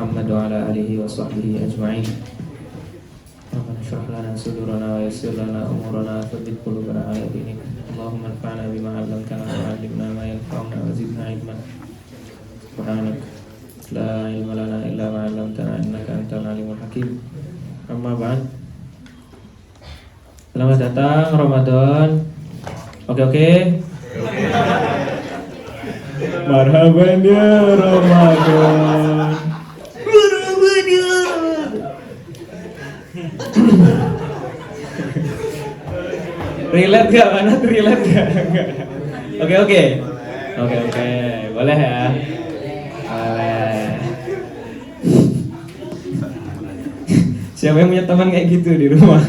Muhammad wa ala alihi wa sahbihi ajma'in. Rabbana shrah lana sudurana wa yassir lana umurana tsabbit qulubana ala dinik. Allahumma anfa'na bima 'allamtana wa 'allimna ma yanfa'una wa zidna 'ilman. Subhanak la ilma lana illa ma 'allamtana innaka antal alimul hakim. Amma ba'd. Selamat datang Ramadan. Oke. Marhaban ya Ramadan. Marhaban ya Ramadan. Relate gak? Mana relate gak? Oke. Boleh ya? Boleh. Siapa yang punya teman kayak gitu di rumah?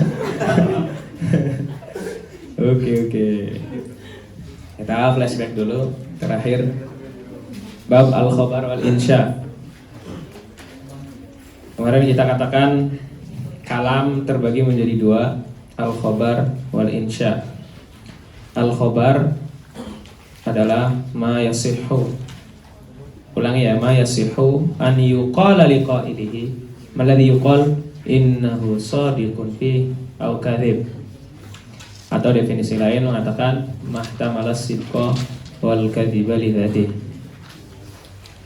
Oke. Kita flashback dulu. Terakhir bab al-khabar wal insya. Kemarin kita katakan kalam terbagi menjadi dua, al-khabar wal insya. Al-khabar adalah ma yasihhu. Ulangi ya, ma yasihhu an yuqala liqa'ilihi alladhi yuqal innahu shadiqun fi aw kadhib. Atau definisi lain mengatakan mahtamalas sidqa wal kadhiba li dzatihi.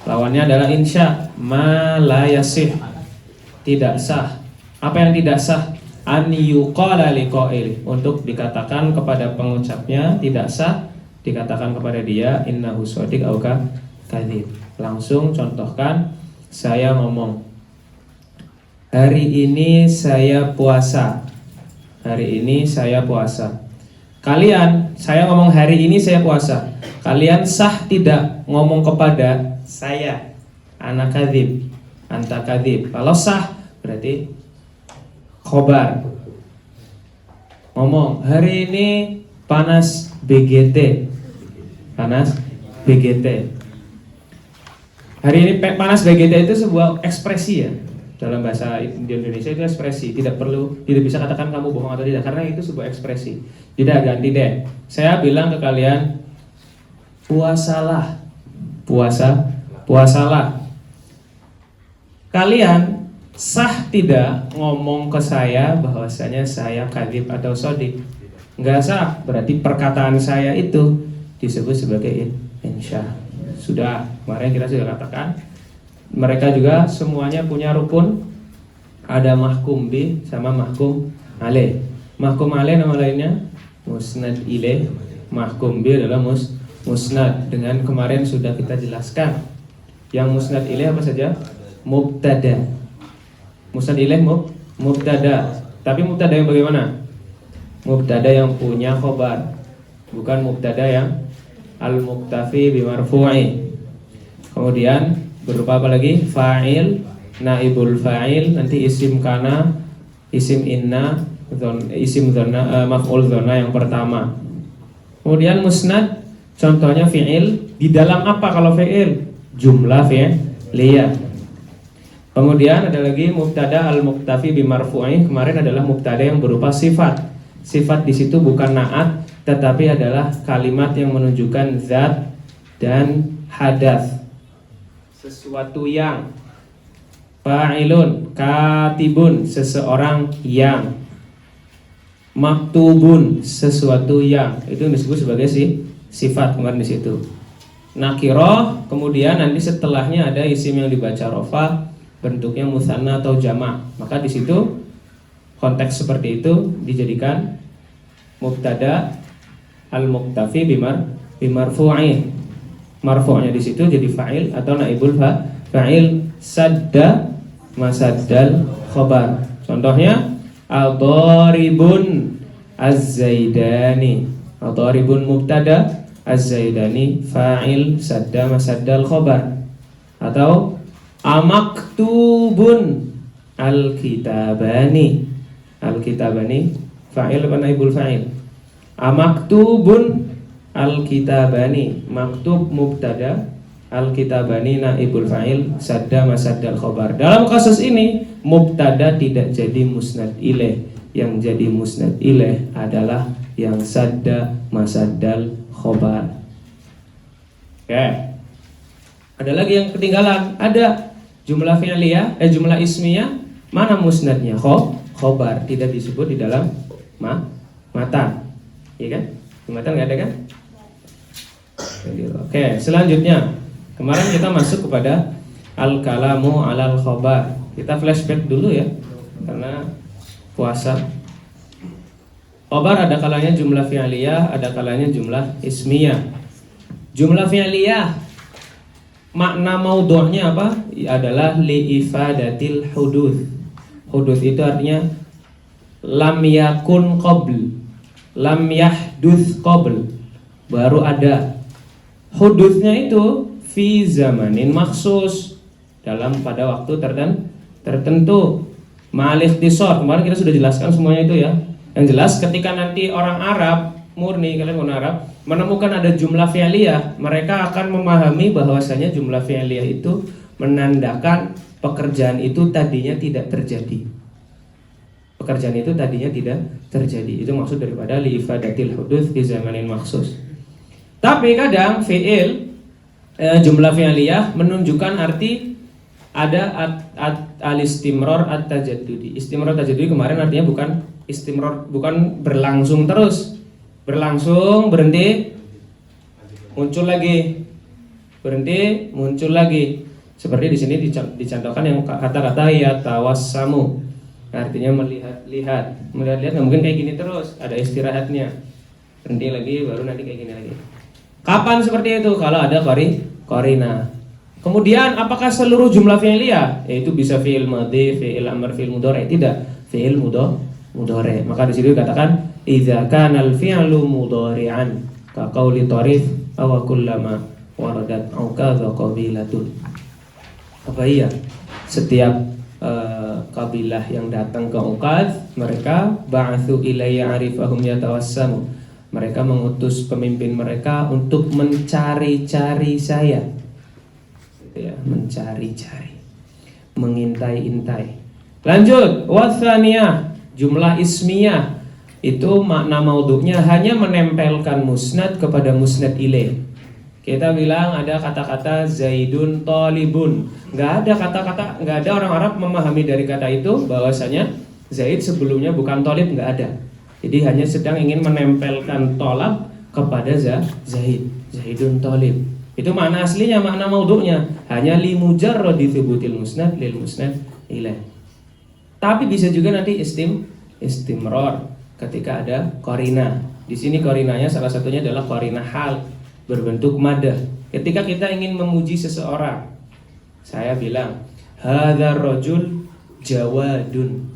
Lawannya adalah insya, ma la yasih, tidak sah. Apa yang tidak sah? An yuqala liqa'il, untuk dikatakan kepada pengucapnya tidak sah, dikatakan kepada dia innahu shadiq au kadzib. Langsung contohkan, saya ngomong hari ini saya puasa. Hari ini saya puasa. Kalian, saya ngomong hari ini saya puasa. Kalian sah tidak ngomong kepada saya ana kadzib, anta kadzib. Kalau sah berarti khobar. Ngomong hari ini panas BGT. Panas BGT. Hari ini panas BGT itu sebuah ekspresi ya. Dalam bahasa Indonesia itu ekspresi, tidak bisa katakan kamu bohong atau tidak, karena itu sebuah ekspresi. Tidak, ganti deh. Saya bilang ke kalian puasalah. Puasalah. Kalian sah tidak ngomong ke saya bahwasanya saya kadzib atau shadiq? Enggak sah. Berarti perkataan saya itu disebut sebagai insya. Sudah, kemarin kita sudah katakan mereka juga semuanya punya rukun. Ada mahkum bi sama mahkum alaih. Mahkum alaih nama lainnya musnad ilaih. Mahkum bi adalah musnad. Dengan kemarin sudah kita jelaskan. Yang musnad ilaih apa saja? Mubtada. Musnad ilaih mubtada. Tapi mubtada yang bagaimana? Mubtada yang punya khobar, bukan mubtada yang al-muktafi bi marfu'i. Kemudian berupa apa lagi? Fa'il, naibul fa'il, nanti isim kana, isim inna, isim dzanna, maf'ul dzanna yang pertama. Kemudian musnad, contohnya fi'il, di dalam apa kalau fi'il? Jumlah fi'liyah. Kemudian ada lagi mubtada al-muktafi bi marfu'i. Kemarin adalah mubtada yang berupa sifat. Sifat di situ bukan na'at, tetapi adalah kalimat yang menunjukkan zat dan hadas. Sesuatu yang. Fa'ilun, katibun, seseorang yang. Maktubun, sesuatu yang. Itu disebut sebagai sifat kemarin di situ. Nakiroh, kemudian nanti setelahnya ada isim yang dibaca rofa, bentuknya musanna atau jama'. Maka di situ konteks seperti itu dijadikan mubtada al-muktafi bimarfu'i. Marfu'nya di situ jadi fa'il atau naibul fa'il, sadda masaddal khabar. Contohnya ad-dharibun az-zaidani. Ad-dharibun mubtada, az-zaidani fa'il, sadda masaddal khabar. Atau amaktubun al-kitabani. Al-kitabani fa'il apa naibul fa'il? Amaktubun al-kitabani, maktub mubtada, al-kitabani naibul fa'il, sadda masaddal khobar. Dalam kasus ini mubtada tidak jadi musnad ilaih. Yang jadi musnad ilaih adalah yang sadda masaddal khobar. Oke. Ada lagi yang ketinggalan. Ada Jumlah fi'liyah, jumlah ismiyah, mana musnadnya? Khobar, tidak disebut di dalam matan. Iya kan? Di matan nggak ada kan? Oke, selanjutnya kemarin kita masuk kepada al-kalamu alal khobar. Kita flashback dulu ya, karena puasa. Khobar ada kalanya jumlah fi'liyah, ada kalanya jumlah ismiyah. Jumlah fi'liyah makna maudhu'nya apa? Adalah li'ifadatil hudud. Hudud itu artinya lam yakun qabl, lam yahduth qabl, baru ada. Hududnya itu fi zamanin maksus, dalam pada waktu tertentu. Ma'al ikhtisar, kemarin kita sudah jelaskan semuanya itu ya. Yang jelas ketika nanti orang Arab murni, kalian orang Arab menemukan ada jumlah fi'liyah, mereka akan memahami bahwasanya jumlah fi'liyah itu menandakan pekerjaan itu tadinya tidak terjadi. Pekerjaan itu tadinya tidak terjadi. Itu maksud daripada li'ifadatil hudud fi zamanin maksus. Tapi kadang fi'il jumlah fi'liyah menunjukkan arti ada al-istimrar at-tajaddudi. Istimrar tajaddudi kemarin artinya bukan istimrar, bukan berlangsung terus. Berlangsung, berhenti, muncul lagi, berhenti, muncul lagi. Seperti di sini dicontohkan yang kata-kata ya tawassamu, artinya melihat. Melihat nggak mungkin kayak gini terus, ada istirahatnya. Berhenti lagi, baru nanti kayak gini lagi. Kapan seperti itu? Kalau ada qarina. Kemudian apakah seluruh jumlah fi'liyah? Yaitu bisa fi'il madhi, fi'il amr, fi'il mudhari? Tidak, fi'il mudhari. Maka di sini dikatakan idza kana al-fi'lu mudhari'an ka qauli tarif aw kullama waradat auqadha qabilatun. Apa iya? Setiap kabilah yang datang ke Uqadh, mereka ba'atsu ilayya arifahum yatawassamu. Mereka mengutus pemimpin mereka untuk mencari-cari saya. Ya, mencari-cari, mengintai-intai. Lanjut, watsaniyah, jumlah ismiyah itu makna maudhu'nya hanya menempelkan musnad kepada musnad ilaih. Kita bilang ada kata-kata Zaidun talibun, nggak ada orang Arab memahami dari kata itu bahwasanya Zaid sebelumnya bukan talib, nggak ada. Jadi hanya sedang ingin menempelkan tolab kepada Zaid, Zaidun talib. Itu makna aslinya, makna maudhu'nya hanya li mujarradi thubutil musnad lil musnad ilaih. Tapi bisa juga nanti istimrar ketika ada qarina. Di sini qarinanya salah satunya adalah qarina hal berbentuk madah. Ketika kita ingin memuji seseorang, saya bilang hadzal rajul jawadun.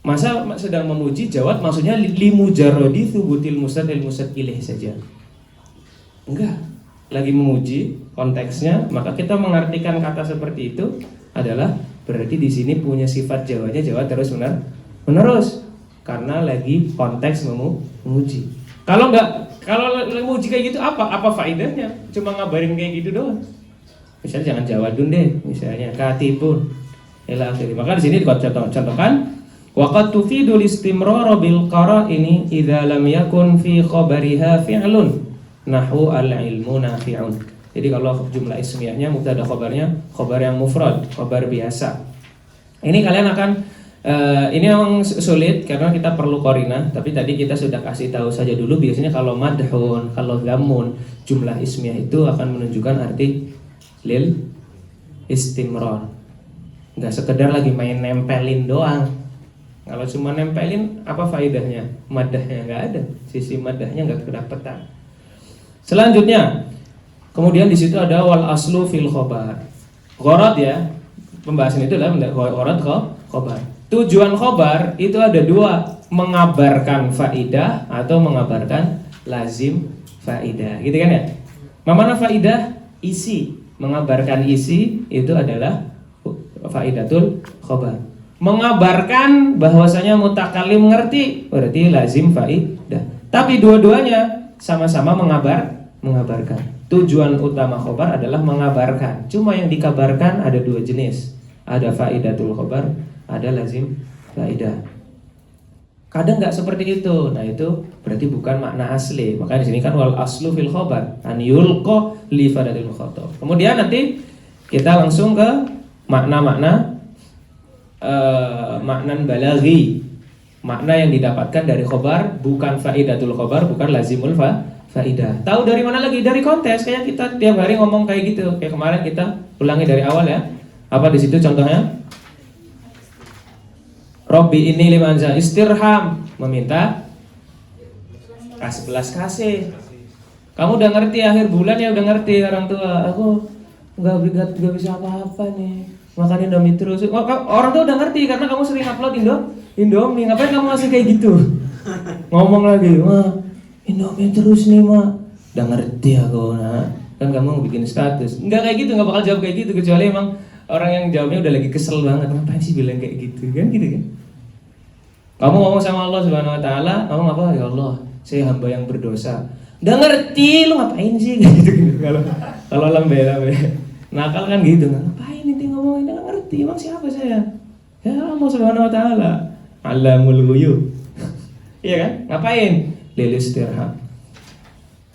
Masa sedang memuji jawad maksudnya li mujarradi thubutil musnad lil musnad ilaih saja? Enggak, lagi memuji konteksnya, maka kita mengartikan kata seperti itu adalah berarti di sini punya sifat jawanya jawa terus menerus karena lagi konteks memuji. Kalau memuji kayak gitu apa faedahnya? Cuma ngabarin kayak gitu doang. Misalnya jangan jawadun deh, misalnya katibun ila akhiri. Maka di sini dicontohkan waqad tufidul istimrar bil qara'ini idza lam yakun fi khabariha fi'lun nahwu al-ilmu nafi'un. Jadi kalau jumlah ismiyahnya mubtada khabarnya khabar yang mufrad, khabar biasa. Ini kalian akan ini memang sulit karena kita perlu qarina, tapi tadi kita sudah kasih tahu saja dulu. Biasanya kalau madhun, kalau dhammun, jumlah ismiyah itu akan menunjukkan arti lil istimrar. Enggak sekedar lagi main nempelin doang. Kalau cuma nempelin apa faedahnya? Madahnya enggak ada. Sisi madahnya enggak kedapetan. Selanjutnya, kemudian di situ ada wal aslu fil khobar. Gharad ya, pembahasan itu adalah gharad khobar. Tujuan khobar itu ada dua, mengabarkan faidah atau mengabarkan lazim faidah, gitu kan ya? Mana faidah? Isi, mengabarkan isi itu adalah faidatul khobar. Mengabarkan bahwasanya mutakalim ngerti berarti lazim faidah. Tapi dua-duanya sama-sama mengabarkan. Tujuan utama khobar adalah mengabarkan. Cuma yang dikabarkan ada dua jenis. Ada faidatul khobar, ada lazim faidah. Kadang nggak seperti itu. Nah itu berarti bukan makna asli. Makanya di sini kan wal aslu fil khobar an yulqa li faidatil mukhatab. Kemudian nanti Kita langsung ke makna-makna maknan balaghi. Makna yang didapatkan dari khobar, bukan faidatul khobar, bukan lazimul faidah. Tahu dari mana lagi? Dari konteks. Kayak kita tiap hari ngomong kayak gitu. Kayak kemarin kita ulangi dari awal ya. Apa di situ contohnya? Robbi ini limanza istirham, meminta kasih belas kasih. Kamu udah ngerti akhir bulan ya, udah ngerti orang tua. Aku nggak bisa apa-apa nih. Makan Indomie terus. Orang tuh udah ngerti karena kamu sering upload Indomie. Ngapain kamu masih kayak gitu? Ngomong lagi, wah Indomie terus nih mak. Udah ngerti aku, nah kan kamu bikin status. Nggak kayak gitu, nggak bakal jawab kayak gitu kecuali emang orang yang jawabnya udah lagi kesel banget. Ngapain sih bilang kayak gitu kan gitu kan? Kamu ngomong sama Allah Subhanahu Wa Taala, kamu apa? Ya Allah, saya hamba yang berdosa. Udah ngerti, lu ngapain sih gitu. Kalau lambe. Nakal kan gitu, ngapain ini ngomongin? Nggak ngerti, emang siapa saya? Ya Allah Subhanahu Wa Taala, Alamul Ghuyub. Iya kan? Ngapain? Lil istirham.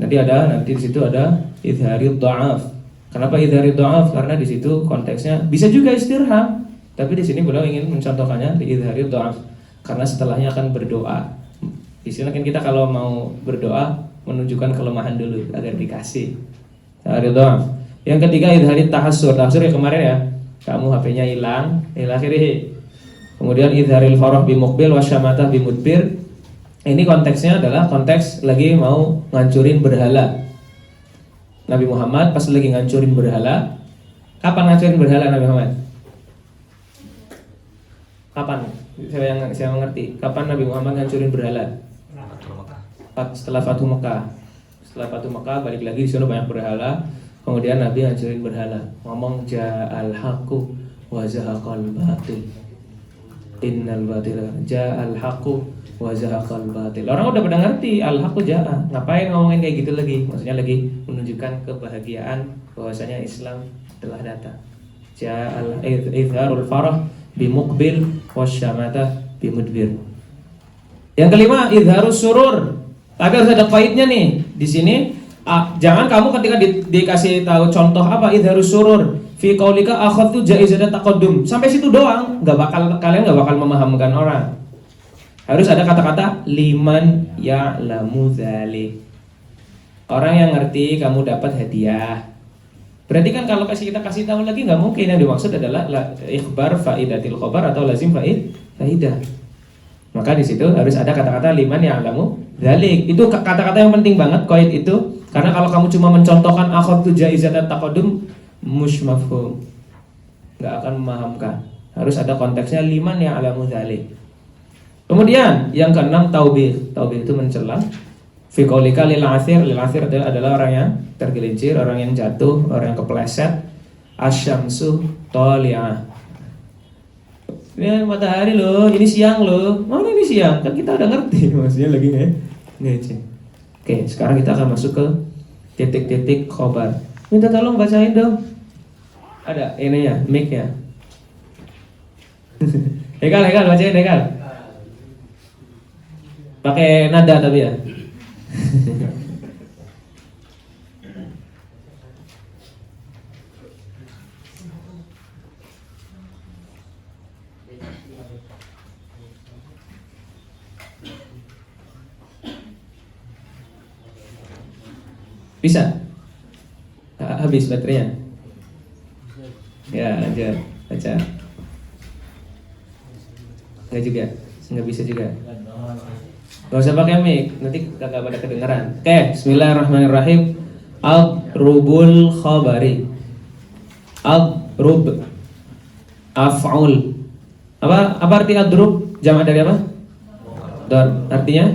Nanti di situ ada idharid dha'af. Kenapa idharid dha'af? Karena di situ konteksnya bisa juga istirham, tapi di sini beliau ingin mencontohkannya di idharid dha'af karena setelahnya akan berdoa. Istilah kan kita kalau mau berdoa menunjukkan kelemahan dulu agar dikasih. Idharid dha'af. Yang ketiga idharid tahassur. Tahassur ya kemarin ya. Kamu HP-nya hilang, akhirnya. Kemudian idharil farah bi muqbil wasyamatah bi mudbir. Ini konteksnya adalah konteks lagi mau ngancurin berhala. Nabi Muhammad pas lagi ngancurin berhala. Kapan ngancurin berhala Nabi Muhammad? Kapan? Saya mengerti. Kapan Nabi Muhammad ngancurin berhala? Setelah Fathu Mekah. Setelah Fathu Mekah balik lagi di sana banyak berhala. Kemudian Nabi ngancurin berhala. Ngomong ja'al haqqu wa zahaqal batil. Innal batila ja'al haqqu wa zahaqal batil. Orang udah pada ngerti al-haqqu ja'a. Ngapain ngomongin kayak gitu lagi? Maksudnya lagi menunjukkan kebahagiaan bahwasanya Islam telah datang. Ja'al izharul farah bi muqbil wasyamatah bi mudbir. Yang kelima izharus surur. Tapi harus ada qaidnya nih. Di sini jangan kamu ketika dikasih tahu contoh apa idharus surur fi qaulika akhadtu jaizatan taqaddum. Sampai situ doang, kalian enggak bakal memahamkan orang. Harus ada kata-kata liman ya'lamu dzalik. Orang yang ngerti kamu dapat hadiah. Berarti kan kalau kita kasih tahu lagi enggak mungkin, yang dimaksud adalah ikhbar faidatil khabar atau lazim faidah. Maka di situ harus ada kata-kata liman ya'lamu dzalik. Itu kata-kata yang penting banget qaid itu. Karena kalau kamu cuma mencontohkan akhadtu jaizatan taqaddum mush mafhum, enggak akan memahamkan. Harus ada konteksnya liman ya'lamu dzalik. Kemudian yang keenam taubih. Taubih itu mencela. Fi qaulika lil athir adalah orang yang tergelincir, orang yang jatuh, orang yang kepleset. Asyamsu tali'ah. Ini matahari loh, ini siang loh. Mana ini siang? Kan kita udah ngerti maksudnya lagi ngecek. Oke, sekarang kita akan masuk ke titik-titik khobar. Minta tolong bacain dong. Ada ininya, mic-nya. Hekal bacain Hekal. Pakai nada tapi ya. Bisa? Habis baterainya? Ya, lanjut baca. Enggak juga, enggak bisa juga. Gak usah pakai mic, nanti kagak pada kedengeran. Oke, bismillahirrahmanirrahim. Al-rubul khabari. Al-rub af'ul. Apa arti ad-rub? Jamak dari apa? Dor. Artinya?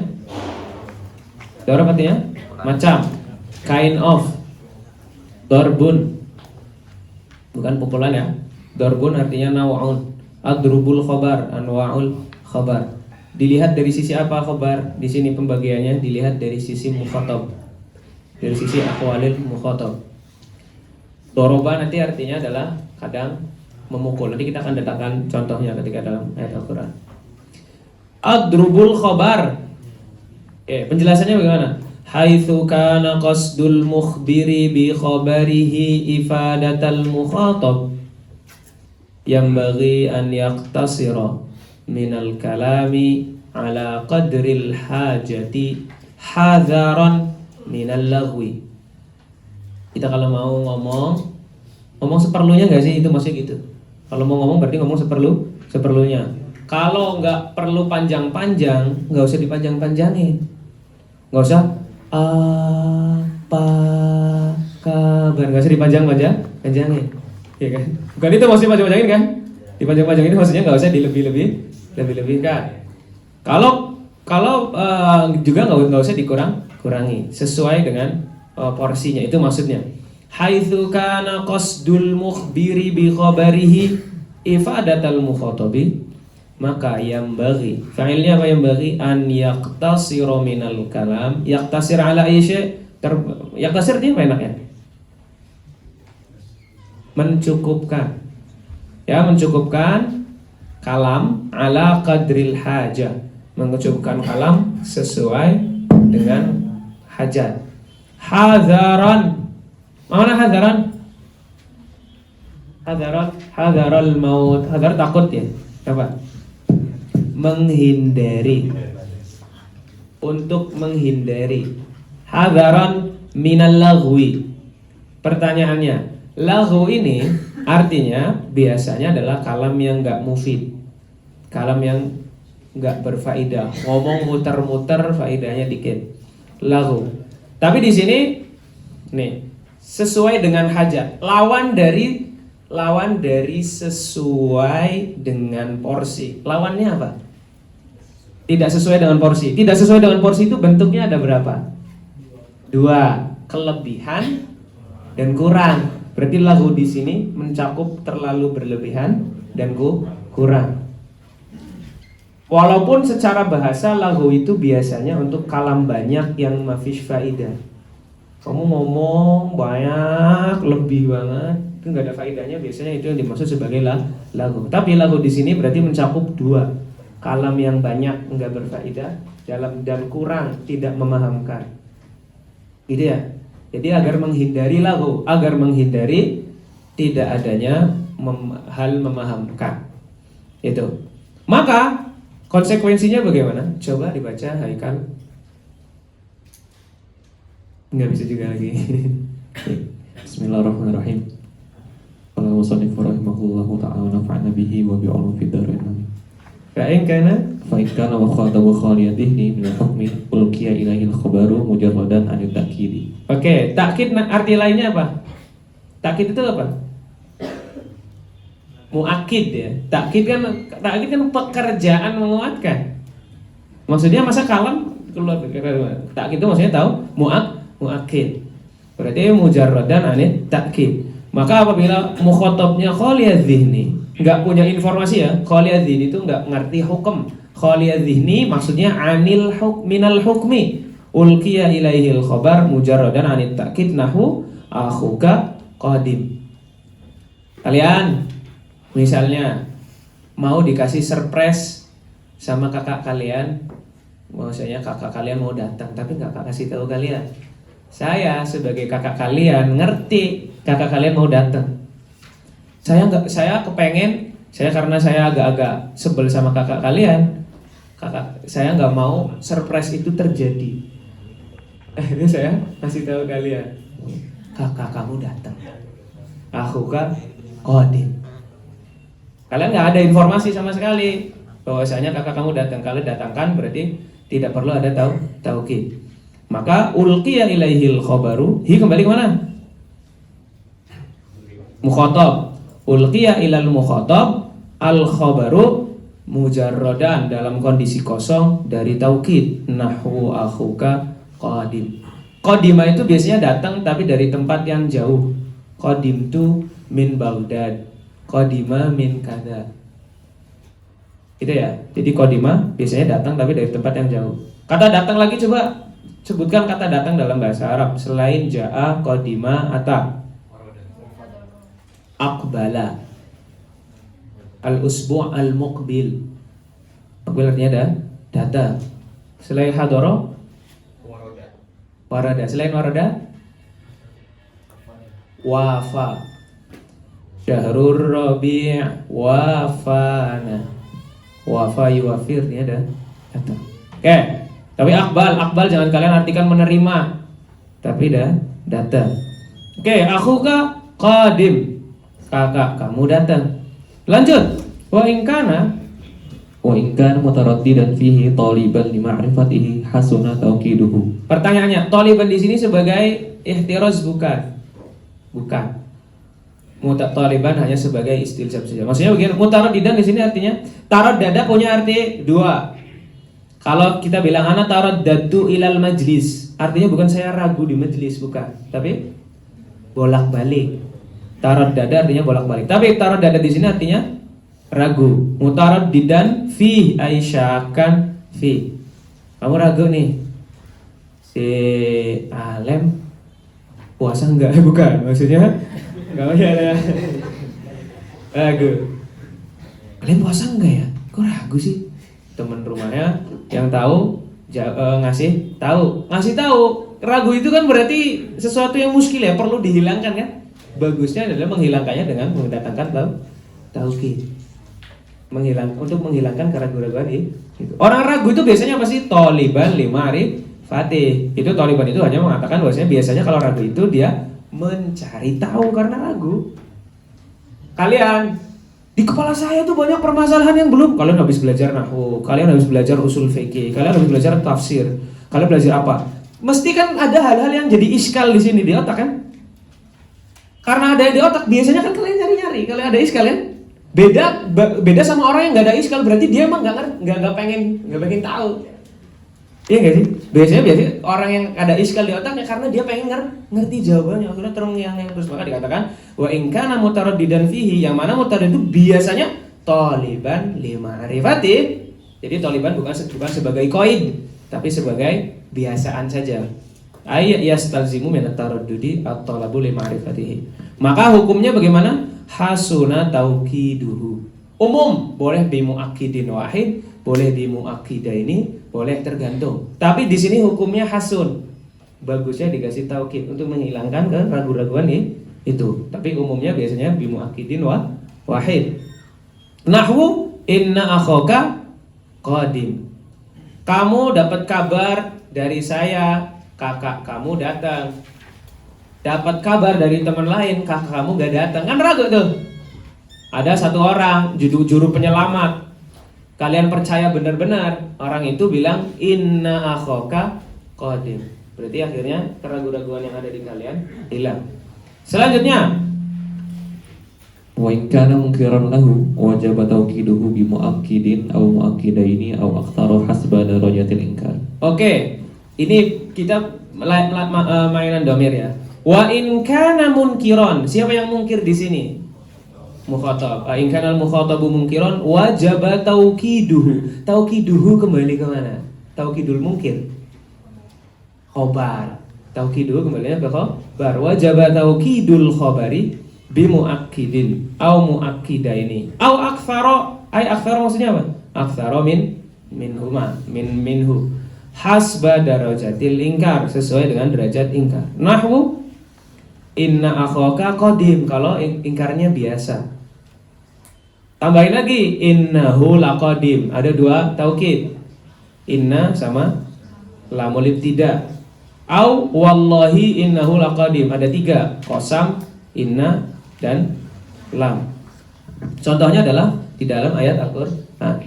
Dor artinya? Macam. Kind of. Dorbun. Bukan pukulan ya. Dorbun artinya naw'un. Ad-rubul khabar, anwa'ul khabar. Dilihat dari sisi apa khabar? Di sini pembagiannya dilihat dari sisi mukhatab. Dari sisi aqwalil mukhatab. Doroba nanti artinya adalah kadang memukul. Nanti kita akan datangkan contohnya ketika dalam ayat Al-Qur'an. Ad-rubul khabar. Penjelasannya bagaimana? haitsu kana qasdul mukhbiri bi khabarihi ifadatal mukhatab yanbaghi an yaqtasira minal kalami ala qadril hajati hadzaran minal lagwi. Kita kalau mau ngomong seperlunya nggak sih, itu maksudnya gitu. Kalau mau ngomong berarti ngomong seperlunya. Kalau nggak perlu panjang-panjang, nggak usah dipanjang-panjangin. Nggak usah apa kabar, nggak usah dipanjang-panjangin, ya kan? Bukan itu maksudnya panjang-panjangin kan? Dipanjang-panjangin ini maksudnya nggak usah dilebih-lebihkan. Kalau juga nggak usah kurangi, sesuai dengan porsinya, itu maksudnya. Haitsu kana qasdul mukhbiri bi khabarihi ifadatal mukhatabi, maka yang bagi fa'ilnya apa, yang bagi an yaqtasira minal kalam. Yaqtasir ala ayyi yaqtasir dia apa enaknya? Mencukupkan. Ya, mencukupkan kalam ala qadril hajah, mencukupkan kalam sesuai dengan hajat. Hadzaran, mana hadzaran? Hadzaral maut. Hadzar takut ya. Apa? Menghindari. Untuk menghindari. Hadzaran minal lagwi. Pertanyaannya, laghu ini artinya biasanya adalah kalam yang enggak mufid, kalam yang enggak berfaedah, ngomong muter-muter, faedahnya dikit. Laghu. Tapi di sini nih, sesuai dengan hajat. Lawan dari sesuai dengan porsi. Lawannya apa? Tidak sesuai dengan porsi. Tidak sesuai dengan porsi itu bentuknya ada berapa? 2, kelebihan dan kurang. Berarti laghu di sini mencakup terlalu berlebihan dan kurang. Walaupun secara bahasa laghu itu biasanya untuk kalam banyak yang mafish faidah. Kamu ngomong banyak, lebih banget, itu nggak ada faedahnya, biasanya itu yang dimaksud sebagai laghu. Tapi laghu di sini berarti mencakup 2, kalam yang banyak nggak berfaedah, dan kurang tidak memahamkan. Gitu ya. Jadi agar menghindari laghu, agar menghindari tidak adanya hal memahamkan. Itu. Maka konsekuensinya bagaimana? Coba dibaca Haikal. Enggak bisa juga lagi. Bismillahirrahmanirrahim. Qala musannif rahimahullahu ta'ala nafa'na bihi wa bi'ulum fid dharain. Fa'in kana wa khatabu khaliyatihi min al-hukmi ulqiya ilaihi al-khabaru mujarradan an at-ta'kidi. Oke, takkid arti lainnya apa? Takkid itu apa? Muakkid ya. Takkid kan pekerjaan menguatkan. Maksudnya masa kalam keluar takkid itu maksudnya tahu muakkid. Berarti mujarradan anit takkid. Maka apabila mukhatabnya khaliyadz dzihni, enggak punya informasi ya, khaliyadz dzihni itu enggak ngerti hukum. Khaliyadz dzihni maksudnya anil minal hukmi ulqiya ilaihil khabar mujarradan anit takkid nahu akhuka qadim. Kalian misalnya mau dikasih surprise sama kakak kalian, maksudnya kakak kalian mau datang tapi nggak kasih tahu kalian. Saya sebagai kakak kalian ngerti kakak kalian mau datang. Saya kepengen, karena saya agak-agak sebel sama kakak kalian. Saya nggak mau surprise itu terjadi. Akhirnya saya kasih tahu kalian, kakak kamu datang. Aku kan qadim. Kalian nggak ada informasi sama sekali bahwasanya kakak kamu datang. Kalau datangkan berarti tidak perlu ada taukid. Maka ulqiya ilaihil khabaru, kembali ke mana? Mukhatab. Ulqiya ilal mukhatab al khabaru mujarradan, dalam kondisi kosong dari taukid. Nahwu akhuka qadim. Qadima itu biasanya datang tapi dari tempat yang jauh. Qadim tu min Baghdad, qadima min kada. Gitu ya. Jadi qadima biasanya datang tapi dari tempat yang jauh. Kata datang lagi, coba sebutkan kata datang dalam bahasa Arab selain jaa, qadima, ata. Aqbala, al-usbu' al-muqbil. Muqbil artinya ada datang. Selain hadara, Warada. Selain warada, wafa. Syahrul Rabi' wafana. Wafa yuwafir, ini ada kata. Oke. Tapi akbal jangan kalian artikan menerima. Tapi datang. Oke, akhuka qadim. Kakak kamu datang. Lanjut. Wa in kana mutaraddidan fihi taliban li ma'rifatihi hasuna tauqiduhu. Pertanyaannya, taliban di sini sebagai ihtiraz bukan? Bukan. Taliban hanya sebagai istilzam saja. Maksudnya begini, mutaraddidan di sini artinya taraddada punya arti dua. Kalau kita bilang ana taraddatu ilal majlis, artinya bukan saya ragu di majlis, bukan, tapi bolak-balik. Taraddada artinya bolak-balik. Tapi taraddada di sini artinya ragu. Mutaraddidan fi aisyakan fi. Kamu ragu nih. Si Alem puasa enggak? Bukan, maksudnya kamu ya ragu. Alem puasa enggak ya? Kok ragu sih? Teman rumahnya yang tahu ngasih tahu. Ragu itu kan berarti sesuatu yang muskil ya, perlu dihilangkan kan? Bagusnya adalah menghilangkannya dengan mendatangkan tauhid. Untuk menghilangkan keraguan-keraguan itu. Orang ragu itu biasanya pasti taliban limarifati. Itu taliban itu hanya mengatakan bahwasanya biasanya kalau ragu itu dia mencari tahu karena ragu. Kalian di kepala saya tuh banyak permasalahan yang belum. Kalian habis belajar nahwu, kalian habis belajar usul fikih, kalian habis belajar tafsir, kalian belajar apa? Mesti kan ada hal-hal yang jadi iskal di sini di otak kan? Karena ada di otak, biasanya kan kalian nyari-nyari. Kalau ada iskal kan? Beda sama orang yang nggak ada iskal, berarti dia emang nggak pengen tahu. Iya nggak sih? Biasanya orang yang ada iskal di otaknya karena dia pengen ngerti jawabannya, akhirnya terngiang-ngiang terus. Maka dikatakan wa in kana mutaraddidan fihi, yang mana mutaraddid itu biasanya taliban lima'rifati. Jadi taliban bukan sebagai qaid, tapi sebagai biasaan saja. Ay yastalzimu min at-taraddudi at-talabu lima'rifatihi. Maka hukumnya bagaimana? Hasuna tauqiduhu. Umum, boleh bimuakkidin wahid, boleh bimuakkidaini, boleh tergantung. Tapi di sini hukumnya hasun. Bagusnya dikasih taukid untuk menghilangkan keraguan-keraguan itu. Tapi umumnya biasanya bimuakkidin wahid. Nahwu inna akhaka qadim. Kamu dapat kabar dari saya, kakak kamu datang. Dapat kabar dari teman lain, kakak kamu gak datang. Kan ragu tuh. Ada satu orang juru penyelamat. Kalian percaya benar-benar, orang itu bilang inna akhaka qadim. Berarti akhirnya keraguan-keraguan yang ada di kalian hilang. Selanjutnya, Wa in kana munkiran lahu wajib tauqiduhu bi muakkidin aw muakkidaini aw aktsara hasba darajatil inkar. Oke, ini kita mainan domir ya. Wa in kana munkiran, siapa yang mungkir di sini? Mukhatab. In kana al-mukhatabu munkiran wajib tauqiduhu. Tauqiduhu kembali ke mana? Tauqidul munkir. Khobar. Tauqiduhu kembali ke khobar. Wajib tauqidul khobari bi muakkidin au muakkidaini au aktsara. Aktsara maksudnya apa? Aktsara minhu hasba darajatil ingkar, sesuai dengan derajat ingkar. Nahwu inna akhaka qadim, kalau ingkarnya biasa. Tambahin lagi innahu laqadim, ada dua taukid. Inna sama lamul ibtida. Au wallahi innahu laqadim, ada tiga, qasam, inna dan lam. Contohnya adalah di dalam ayat Al-Qur'an.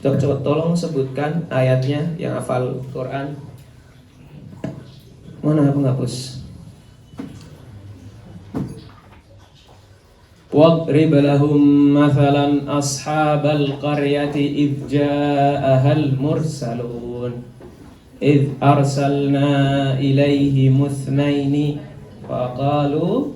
Coba tolong sebutkan ayatnya yang hafal Quran. Mana penghapus? Wadrib lahum mathalan ashabal qaryati idh ja'ahal mursalun idh arsalna ilaihim itsnaini faqalu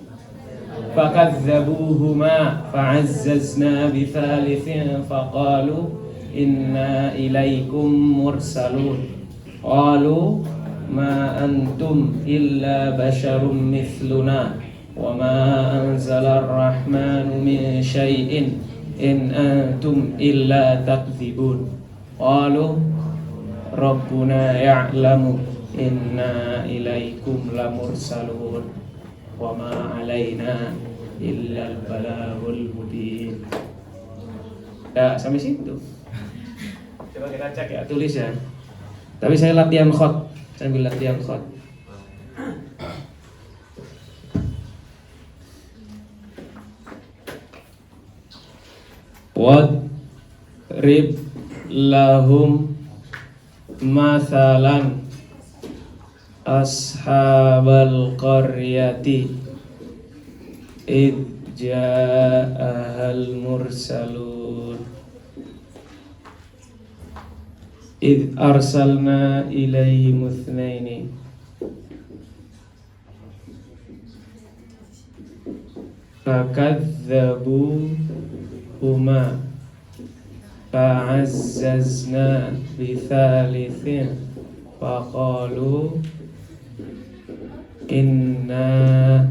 fakadzabuhuma fa'azzazna bithalithin faqalu inna ilaikum mursalun qalu ma antum illa basyarum mithluna wa ma anzala ar-rahmanu min syai'in in antum illa takdzibun qalu rabbuna ya'lamu inna ilaikum lamursalun wa ma alaina illal balagul mubin. Ya, sampai situ. Coba kita cek ya, tulis ya. Tapi saya latihan khot, sambil latihan khot. Wadrib lahum mathalan ashabal qaryati id ja'ahal mursalun id arsalna ilaihim itsnaini fakadzabuhuma fa'azzazna bithalithin faqalu inna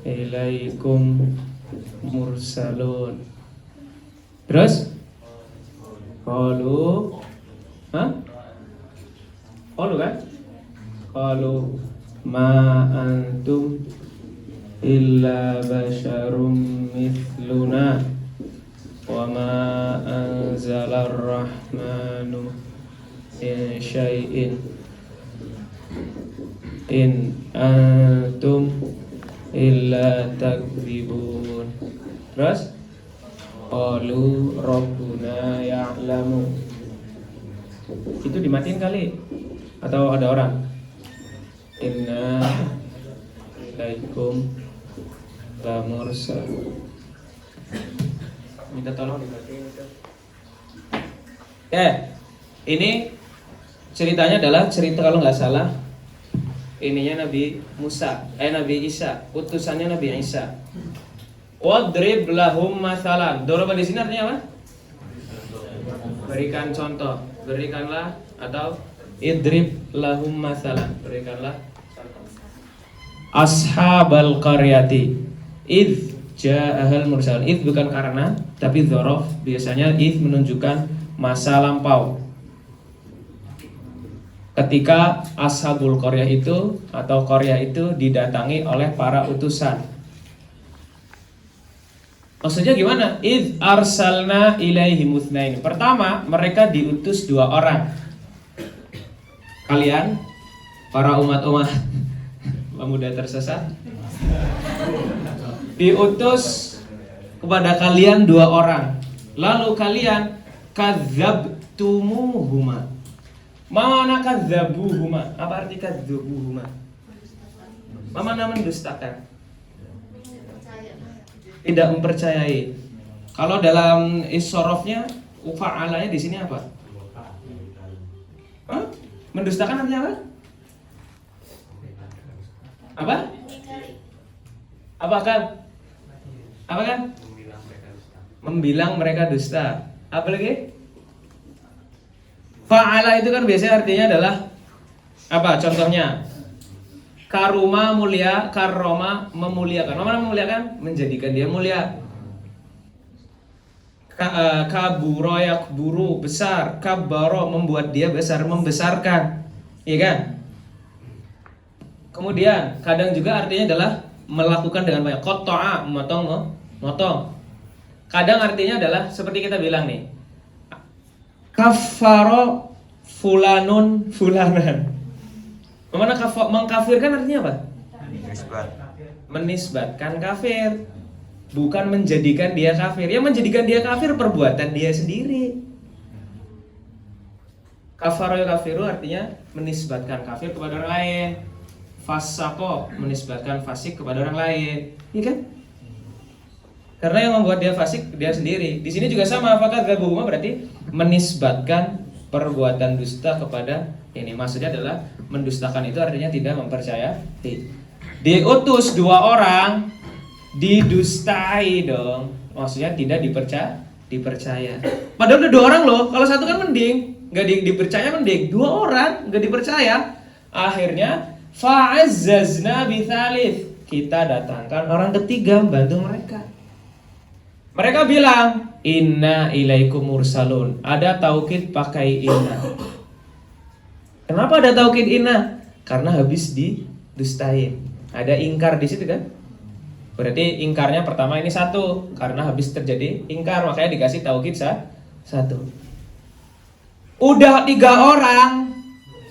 ilaikum mursalun. Terus qalu, qalu kan? Qalu ma antum illa basyarum mithluna wa ma anzalar rahmanu min syai'in in antum illa takdzibun. Terus qalu rabbuna ya'lamu. Itu dimatiin kali atau ada orang? Inna ilaikum lamursal. Minta tolong dimatiin itu. Ini ceritanya adalah cerita kalau nggak salah ininya Nabi Musa, Nabi Isa, utusannya Nabi Isa. Wadrib lahum mathalan. Doroba di sini artinya apa? Berikan contoh, berikanlah atau idrib lahum mathalan, berikanlah contoh. Ashabal qaryati id ja'ahal mursalun. Id bukan karena, tapi dzaraf. Biasanya id menunjukkan masa lampau. Ketika ashabul qaryah itu atau qaryah itu didatangi oleh para utusan. Maksudnya gimana? Id arsalna ilaihim itsnain. Pertama, mereka diutus 2 orang. Kalian para umat-umat pemuda tersesat diutus kepada kalian 2 orang. Lalu kalian kadzabtumuhuma. Mana kadzabuhuma? Apa arti kadzabuhuma? Mana mendustakan? Tidak mempercayai. Kalau dalam isyorofnya fa'alanya di sini apa? Mendustakan artinya apa? Apa? Apa kan? Membilang mereka dusta. Apa lagi? Fa'ala itu kan biasanya artinya adalah apa? Contohnya karuma mulia, karoma memuliakan. Mana memuliakan? Menjadikan dia mulia. Kaburo yakburu, besar. Kabaro membuat dia besar, membesarkan. Iya kan? Kemudian kadang juga artinya adalah melakukan dengan banyak. Qata'a, motong. Kadang artinya adalah seperti kita bilang nih. Kafaro fulanun fulanan. Mana mengkafirkan artinya apa? Menisbatkan kafir, bukan menjadikan dia kafir. Yang menjadikan dia kafir perbuatan dia sendiri. Kafaro kafiru artinya menisbatkan kafir kepada orang lain. Fasako menisbatkan fasik kepada orang lain. Iya kan? Karena yang membuat dia fasik dia sendiri. Di sini juga sama. Apakah gabuhuma berarti menisbatkan perbuatan dusta kepada ini. Maksudnya adalah mendustakan itu artinya tidak mempercayai. Diutus 2 orang, didustai dong. Maksudnya tidak dipercaya. Padahal udah 2 orang loh. Kalau 1 kan mending, nggak dipercaya mending. 2 orang nggak dipercaya. Akhirnya fa'azzazna bithalith. Kita datangkan orang ketiga membantu mereka. Mereka bilang, inna ilaikum mursalun. Ada taukid pakai inna. Kenapa ada taukid inna? karena habis didustain. Ada ingkar di situ kan? Berarti ingkarnya pertama ini 1 karena habis terjadi ingkar, makanya dikasih tauhid 1. Udah 3 orang,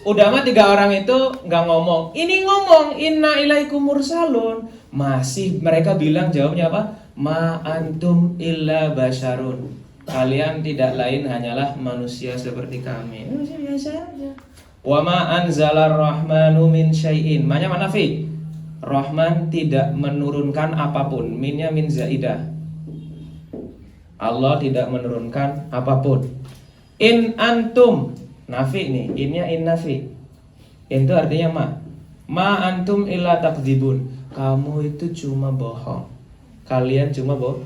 udah mah 3 orang itu nggak ngomong. Ini ngomong inna ilaikum mursalun. Masih mereka bilang jawabnya apa? Ma antum illa basyarun. Kalian tidak lain hanyalah manusia seperti kami. Manusia biasa aja. Wa ma anzalar rahmanu min syai'in. Mana fi? Rahman tidak menurunkan apapun. Minnya min zaidah. Allah tidak menurunkan apapun. In antum, nafi nih, innya in nafi. In itu artinya ma antum illa takdzibun. Kamu itu cuma bohong. Kalian cuma bohong.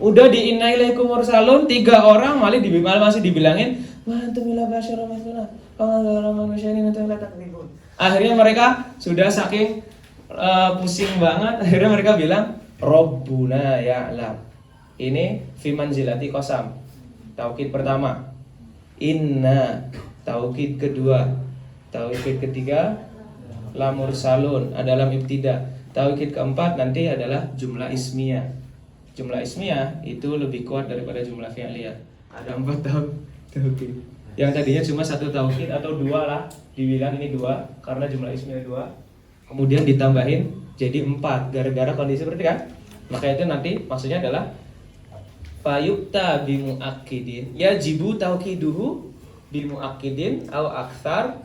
Udah di inna ilaikum mursalun 3 orang malah masih dibilangin ma antum illa basyarun mithluna. Kamu manusia ini nanti takdzibun. Akhirnya mereka sudah saking pusing banget, akhirnya mereka bilang Rabbuna ya'lam. Ini fi manzilati qasam. Taukid pertama. Inna. Taukid kedua. Taukid ketiga la mursalun adalah ibtida. Taukid keempat nanti adalah jumlah ismiyah. Jumlah ismiyah itu lebih kuat daripada jumlah fi'liyah. Ada 4 taukid. Yang tadinya cuma 1 taukid atau 2 lah, dibilang ini 2 karena jumlah ismiyah 2. Kemudian ditambahin jadi 4 gara-gara kondisi seperti kan. Maka itu nanti maksudnya adalah fayukta bimuakkidin yajibu tauqiduhu bimuakkidin au aktsar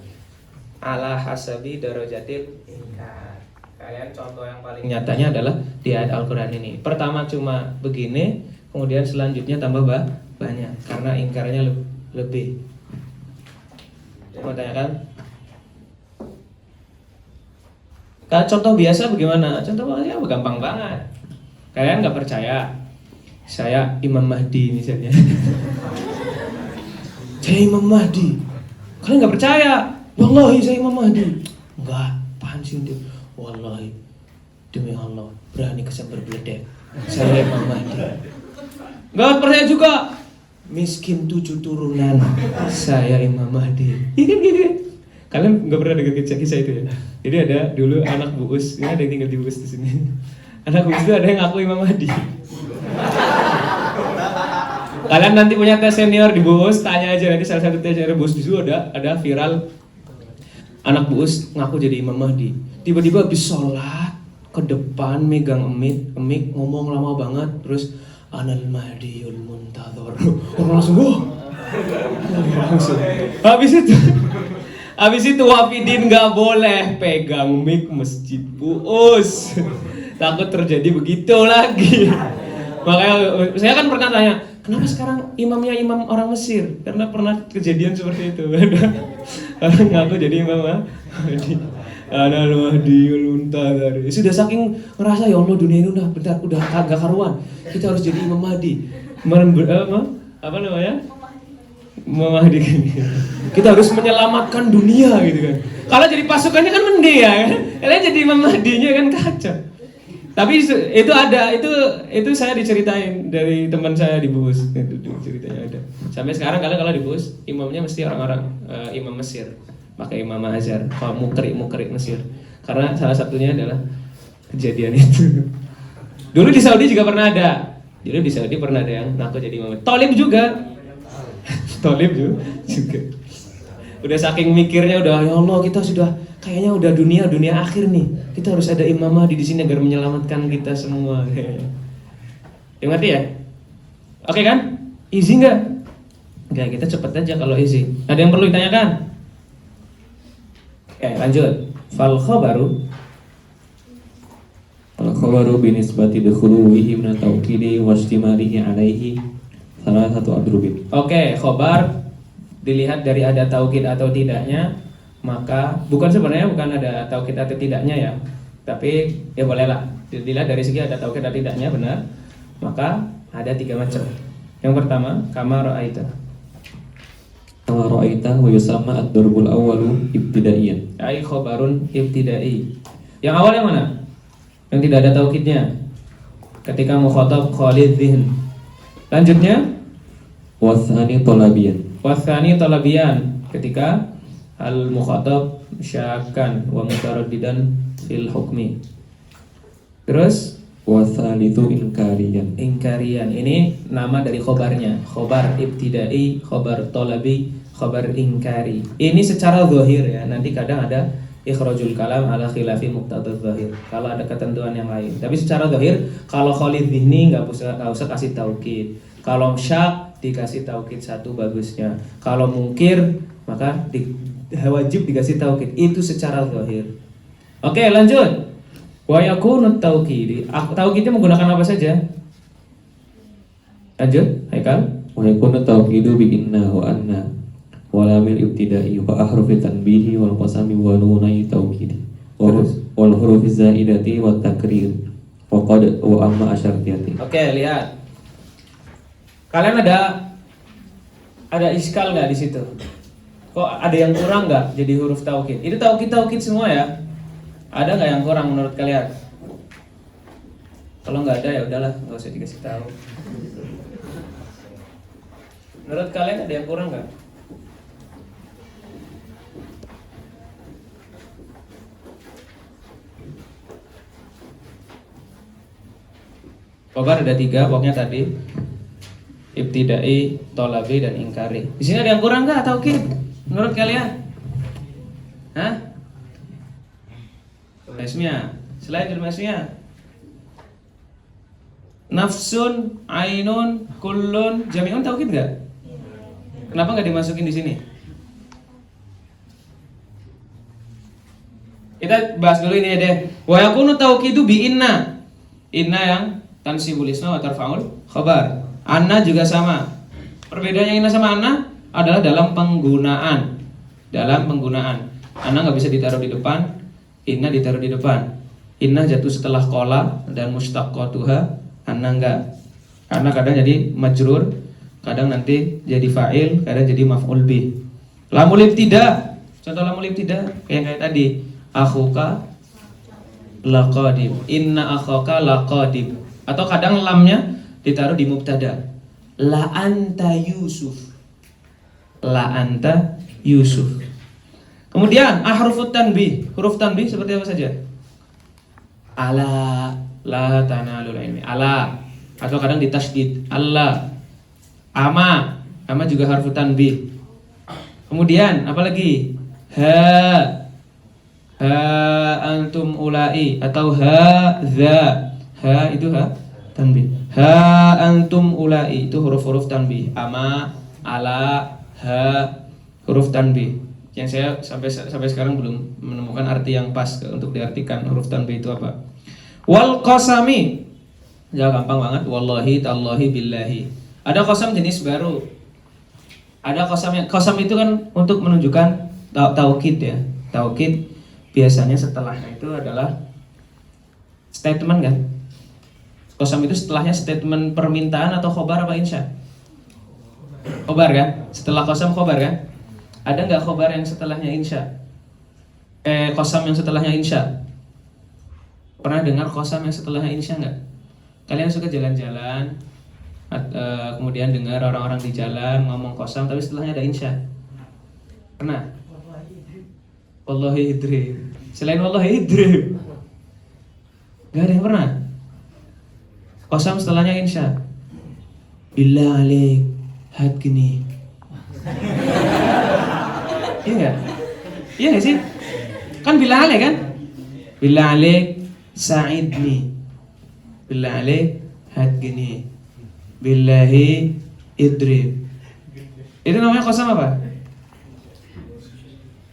ala hasabi darajatil inkar. Kalian contoh yang paling nyatanya adalah di ayat Al-Qur'an ini. Pertama cuma begini, kemudian selanjutnya tambah banyak karena ingkarnya lebih. Saya mau tanyakan, kalau contoh biasa bagaimana? Contoh biasa gampang banget. Kalian nggak percaya saya Imam Mahdi misalnya. Saya Imam Mahdi. Kalian nggak percaya? Wallahi saya Imam Mahdi. Enggak, apaan sih itu? Wallahi demi Allah berani kesambar beledek. Saya Imam Mahdi. Nggak percaya juga. Miskin 7 turunan. Saya Imam Mahdi. Gini. Kalian nggak pernah dengar kisah itu ya? Jadi ada dulu anak buus, ini ada yang tinggal di buus di sini. Anak buus itu ada yang ngaku Imam Mahdi. Kalian nanti punya tes senior di buus, tanya aja nanti salah satu tes senior buus di situ ada viral anak buus ngaku jadi Imam Mahdi. Tiba-tiba habis sholat ke depan megang emik ngomong lama banget, terus Anal Mahdiyul Muntadhar. Orang langsung langsung. Habis itu Wafidin nggak boleh pegang mic masjid buus. Takut terjadi begitu lagi. Makanya saya kan pernah tanya, kenapa sekarang imamnya imam orang Mesir? Karena pernah kejadian seperti itu. Orang ngaku jadi imam Mahdi. Anal Mahdiyul Muntadhar. Sudah saking ngerasa ya Allah dunia ini udah kagak karuan. Kita harus jadi Imam Mahdi. Apa namanya? Memahdikan. Kita harus menyelamatkan dunia gitu kan. Kalau jadi pasukannya kan mending ya kan. Kalian jadi Imam Mahdinya kan kacau. Tapi itu saya diceritain dari teman saya di BUS. Itu ceritanya ada. Sampai sekarang kalau di BUS imamnya mesti orang-orang imam Mesir. Pakai Imam Azhar, mukrik Mesir. Karena salah satunya adalah kejadian itu. Dulu di Saudi juga pernah ada. Dulu di Saudi pernah ada yang ngaku jadi imam. Thalib juga. Udah saking mikirnya udah ya Allah kita sudah kayaknya udah dunia akhir nih. Kita harus ada Imam Mahdi di sini agar menyelamatkan kita semua. Ya ngerti ya? Oke kan? Easy nggak? Oke, kita cepet aja kalau easy. Ada yang perlu ditanyakan? Oke, lanjut. Fal khabaru binisbati dukhuluhi min tawkili wa istimalihi alaihi salah satu adrubin. Oke, khobar dilihat dari ada taukid atau tidaknya, maka sebenarnya bukan ada taukid atau tidaknya ya. Tapi ya bolehlah dilihat dari segi ada taukid atau tidaknya benar. Maka ada 3 macam. Yang pertama, kama ra'aita. Kama ra'aita wa yusamma ad-darbul awwalu ibtidaiyan. Ai khabarun ibtidai. Yang awal yang mana? Yang tidak ada taukidnya. Ketika mukhatab khalid dzihn. Lanjutnya wasani talabiyan. Wasani talabiyan ketika al mukhatab syakkan wa mutaraddidan fil hukmi. Terus Wasalithu inkariyan. ingkarian, ini nama dari khobarnya, khobar ibtidai, khobar tolabi, khobar ingkari. Ini secara zahir ya, nanti kadang ada ikhrajul kalam ala khilafi muqtadaz zahir kalau ada ketentuan yang lain. Tapi secara zahir, kalau khalid dhihni nggak usah kasih taukid. Kalau syak dikasih taukid satu bagusnya. Kalau mungkir maka wajib dikasih taukid. Itu secara zahir. Oke, lanjut. Wa yakunu taukid. Taukidnya menggunakan apa saja? Lanjut, Haikal. Wa yakunu tawkidu bi inna wa anna wa lamil ibtidai wa ahrufi tanbihi wal qasami wa nunai tawkidi wal hurufi zaidati wa takrir wa qad wa amma asyartiyati. Oke, lihat. Kalian ada iskal nggak di situ? Kok ada yang kurang nggak jadi huruf taukid? Itu taukid semua ya? Ada nggak yang kurang menurut kalian? Kalau nggak ada ya udahlah, nggak usah dikasih tahu. Menurut kalian ada yang kurang nggak? Khobar ada 3 pokoknya tadi. Ibtidai, tolabi, dan ingkari. Di sini ada yang kurang nggak taukid? Menurut kalian? Hah? Ismiyah. Selain ilmu ismiyah, nafsun, ainun, kullun, jami'un taukid nggak? Kenapa nggak dimasukin di sini? Kita bahas dulu ini ya deh. Wa yakunu taukidu bi inna. Inna yang tansibul isma wa tarfa'ul khabar. Anna juga sama. Perbedaannya inna sama anna adalah dalam penggunaan. Dalam penggunaan. Anna nggak bisa ditaruh di depan, inna ditaruh di depan. Inna jatuh setelah qala dan mustaqqatuha, anna enggak. Karena kadang jadi majrur, kadang nanti jadi fa'il, kadang jadi maf'ul bih. Lamul ibtida. Contoh lamul ibtida kayak tadi. Akhuka laqadim. Inna akhaka laqadim. Atau kadang lamnya ditaruh di mubtada. La anta Yusuf. La anta Yusuf. Kemudian ahrufut tanbih. Huruf tanbih seperti apa saja? Ala, la tanalul ilmi. Ala. Atau kadang ditasydid. Allah. Ama. Ama juga harfu tanbih. Kemudian apa lagi? Ha. Ha antum ulai. Atau ha za. Ha itu ha tanbih. Ha antum ulai itu huruf-huruf tanbih. Ama, ala, ha, huruf tanbih. Yang saya sampai sekarang belum menemukan arti yang pas untuk diartikan huruf tanbih itu apa. Wal qasami. Ya gampang banget. Wallahi tallahi billahi. Ada qasam jenis baru. Ada qasam itu kan untuk menunjukkan taukid ya. Taukid biasanya setelahnya itu adalah statement kan. Qasam itu setelahnya statement permintaan atau khobar apa insya? Khobar kan? Setelah qasam khobar kan? Ada nggak khobar yang setelahnya insya? Qasam yang setelahnya insya? Pernah dengar qasam yang setelahnya insya nggak? Kalian suka jalan-jalan, kemudian dengar orang-orang di jalan ngomong qasam tapi setelahnya ada insya? Pernah? Wallahi idrib. Selain wallahi idrib, nggak ada yang pernah. Qasam setelahnya insya. Billah alaik, hat gini. Iya enggak? Iya enggak sih? Kan billah alaik kan? Billah alaik sa'idni. Billah alaik hat gini. Billahi idrib. Itu namanya qasam apa?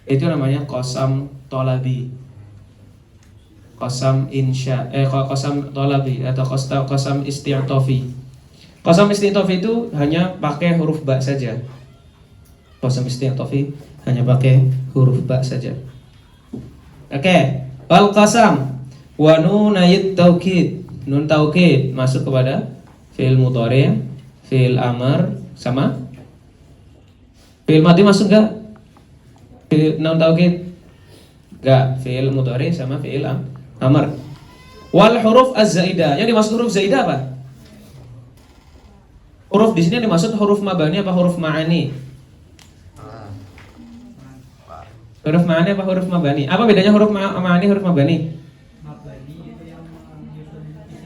Itu namanya qasam tolabi. Qasam insya, qasam tolabi atau qasam isti'tofi. Qasam isti'tofi itu hanya pakai huruf ba saja. Qasam isti'tofi hanya pakai huruf ba saja. Oke, wal qasam wa nunayit taukid. Nun taukid masuk kepada fi'il mudhari', fi'il amr sama fi'il madhi masuk enggak? Fi'il nun taukid enggak, fi'il mudhari' sama fi'il amr. Wal huruf az-zaidah. Yang dimaksud huruf zaidah apa? Huruf di sini dimaksud huruf mabani apa huruf ma'ani? Huruf ma'ani apa huruf mabani? Apa bedanya huruf ma'ani huruf mabani?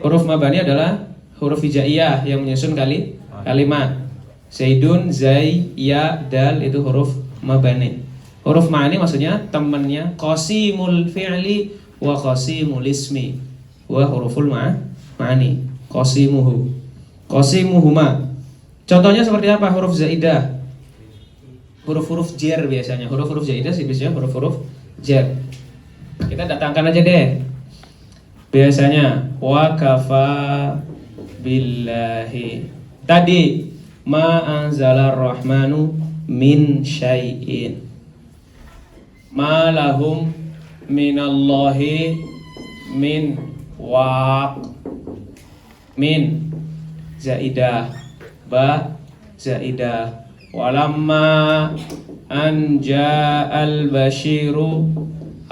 Huruf mabani adalah huruf hijaiyah yang menyusun kalimat. Zaidun, zai, ya, dal itu huruf mabani. Huruf ma'ani maksudnya temannya qasimul fi'li wa qasimul ismi. Wa huruful ma'ani. Qasimuhu. Qasimuhuma. Contohnya seperti apa? Huruf zaidah. Huruf-huruf jar biasanya. Huruf-huruf zaidah sih biasanya huruf-huruf jar. Kita datangkan aja deh. Biasanya wa kafa billahi. Tadi ma anzalar rahmanu min syai'in. Ma lahum minallahi min waq. Min zaidah, ba zaidah. Walamma an ja'al basyiru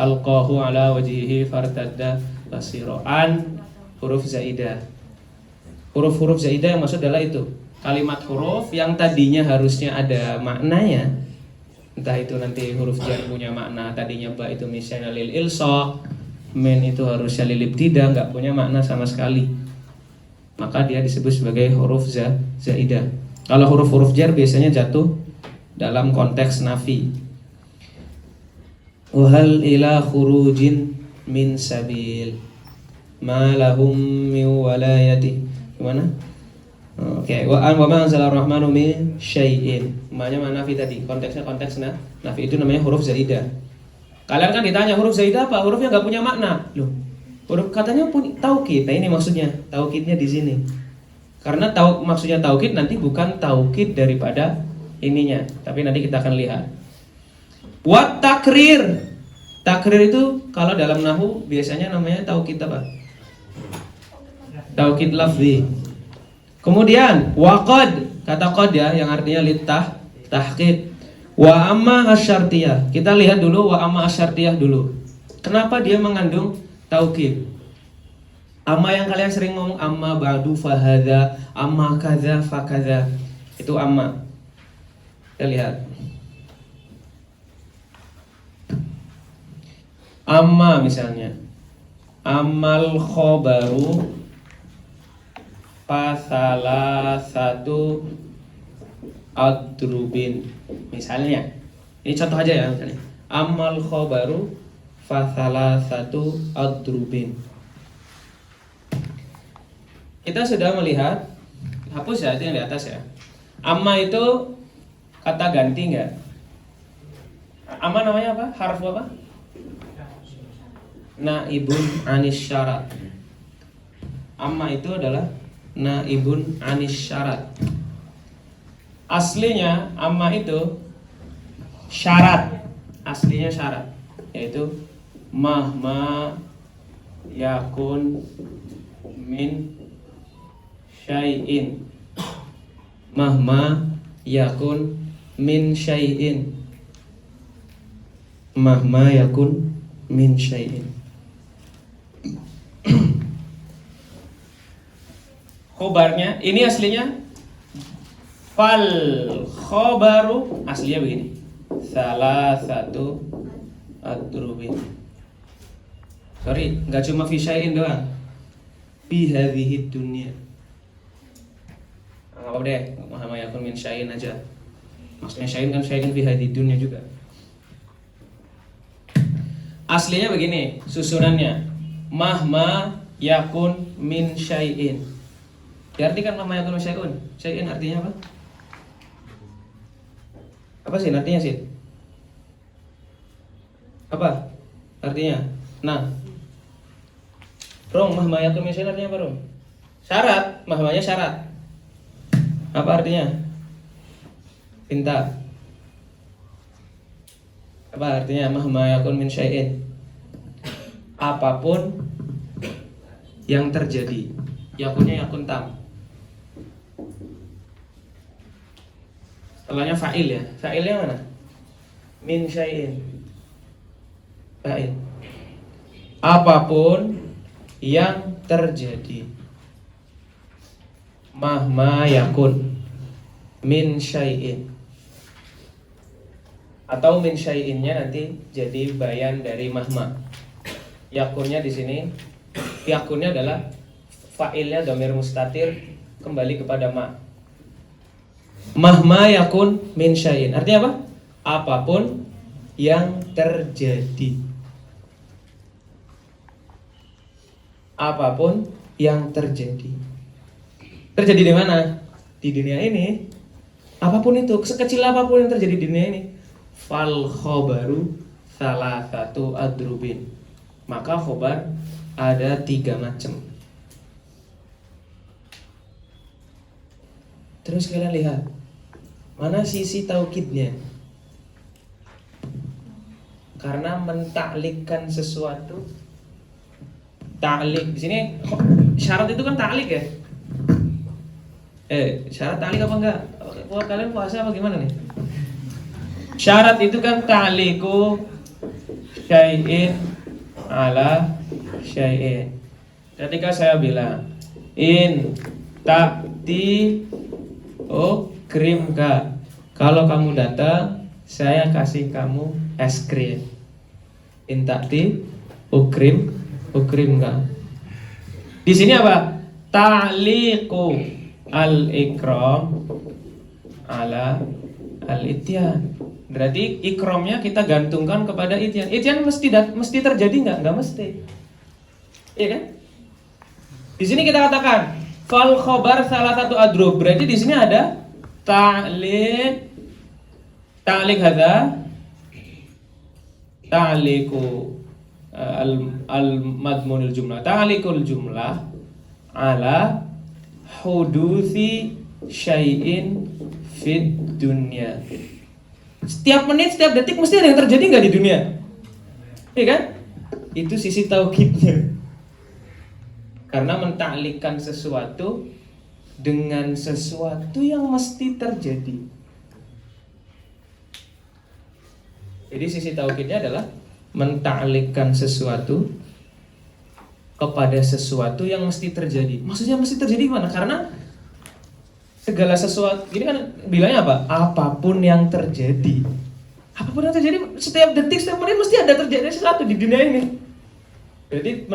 alqahu ala wajhihi fartadda basira. An huruf zaidah. Huruf-huruf zaidah yang maksud adalah itu kalimat huruf yang tadinya harusnya ada maknanya. Entah itu nanti huruf jar punya makna, tadinya ba itu misalnya lil ilsa, min itu harusnya lil ibtida, enggak punya makna sama sekali. Maka dia disebut sebagai huruf zaidah. Kalau huruf-huruf jar biasanya jatuh dalam konteks nafi. Wahal ila khurujin min sabil ma lahum min walayati. Gimana? Oke, wa ma anzalar rahmanu min syai'in. Maknanya mana nafi tadi? Konteksnya konteks nafi itu namanya huruf zaidah. Kalian kan ditanya huruf zaidah apa? Hurufnya enggak punya makna. Loh, huruf katanya punya taukid. Nah, ini maksudnya, taukidnya di sini. Karena maksudnya taukid nanti bukan taukid daripada ininya, tapi nanti kita akan lihat. Wat takrir. Takrir itu kalau dalam nahwu biasanya namanya taukid apa? Taukid lafzi. Kemudian waqad, kata qad ya yang artinya litah tahqiq. Wa amma asyartiyah. Kita lihat dulu wa amma asyartiyah dulu. Kenapa dia mengandung taukid? Amma yang kalian sering ngomong amma ba'du fahadha, amma kadza fakadza. Itu amma. Kita lihat. Amma misalnya. Amal khobaru pasalah satu adrubin. Misalnya. Ini contoh aja ya misalnya. Amal khobaru fasalah satu adrubin. Kita sudah melihat, hapus ya itu yang di atas ya. Amma itu kata ganti enggak? Amma namanya apa? Harf apa? Naibun anis syarat. Amma itu adalah naibun anis syarat. Aslinya amma itu syarat. Aslinya syarat, yaitu mahma yakun min syai'in. Mahma yakun min syai'in. Mahma yakun min syai'in. Khobarnya ini aslinya fal khobaru, aslinya begini. Salah satu adrubin. Sorry, nggak cuma fi syai'in doang. Fi hadhihi dunya. Apa deh, Muhammad yakun min syai'in aja. Maksudnya syai'in kan syai'in fi hadhihi dunya juga. Aslinya begini susunannya. Mahma yakun min syai'in. Diartikan mahma yakun min syai'un. Syai'in artinya apa? Apa sih artinya sih? Apa artinya? Nah, Rong, mahma yakun min syai'in artinya apa, Rong? Syarat, mahmanya syarat. Apa artinya? Pinta. Apa artinya mahma yakun min syai'in? Apapun yang terjadi. Yakunnya yakun tam. Setelahnya fa'il ya. Fa'ilnya mana? Min syai'in. Fa'il. Apapun yang terjadi. Mahma yakun min syai'in. Atau min syai'innya nanti jadi bayan dari mahma. Yakunnya di sini, yakunnya adalah fa'ilnya dhamir mustatir kembali kepada ma. Mahma yakun min syai'in. Artinya apa? Apapun yang terjadi. Apapun yang terjadi. Terjadi di mana? Di dunia ini. Apapun itu, sekecil apapun yang terjadi di dunia ini. Fal khobaru salasatu adrubin. Maka khobar ada 3 macam. Terus kalian lihat, mana sisi taukidnya? Karena mentaklikkan sesuatu. Ta'lik di sini syarat itu kan ta'lik ya? Syarat ta'lik apa enggak? Buat kalian puasa apa gimana nih? Syarat itu kan ta'liku syai'in ala syai'in. Ketika saya bilang in ta'ti ukrimka, kalau kamu datang saya kasih kamu es krim. In ta'ti ukrimka. Di sini apa? Ta'liqu al-ikram ala al-ityan. Berarti ikramnya kita gantungkan kepada ityan. Ityan mesti terjadi nggak? Nggak mesti. Iya kan? Di sini kita katakan fal khobar salah satu adrub. Berarti di sini ada ta'liq hadza ta'liqu al-madmunil jumlah. Ta'liqul jumlah ala hudusi syai'in fid dunya. Setiap menit, setiap detik mesti ada yang terjadi nggak di dunia? Iya kan? Itu sisi taukidnya. Karena mentaklikkan sesuatu dengan sesuatu yang mesti terjadi. Jadi sisi taukidnya adalah mentaklikkan sesuatu kepada sesuatu yang mesti terjadi. Maksudnya mesti terjadi gimana? Karena segala sesuatu, ini kan bilangnya apa? Apapun yang terjadi. Apapun yang terjadi, setiap detik, setiap menit mesti ada terjadi sesuatu di dunia ini. Jadi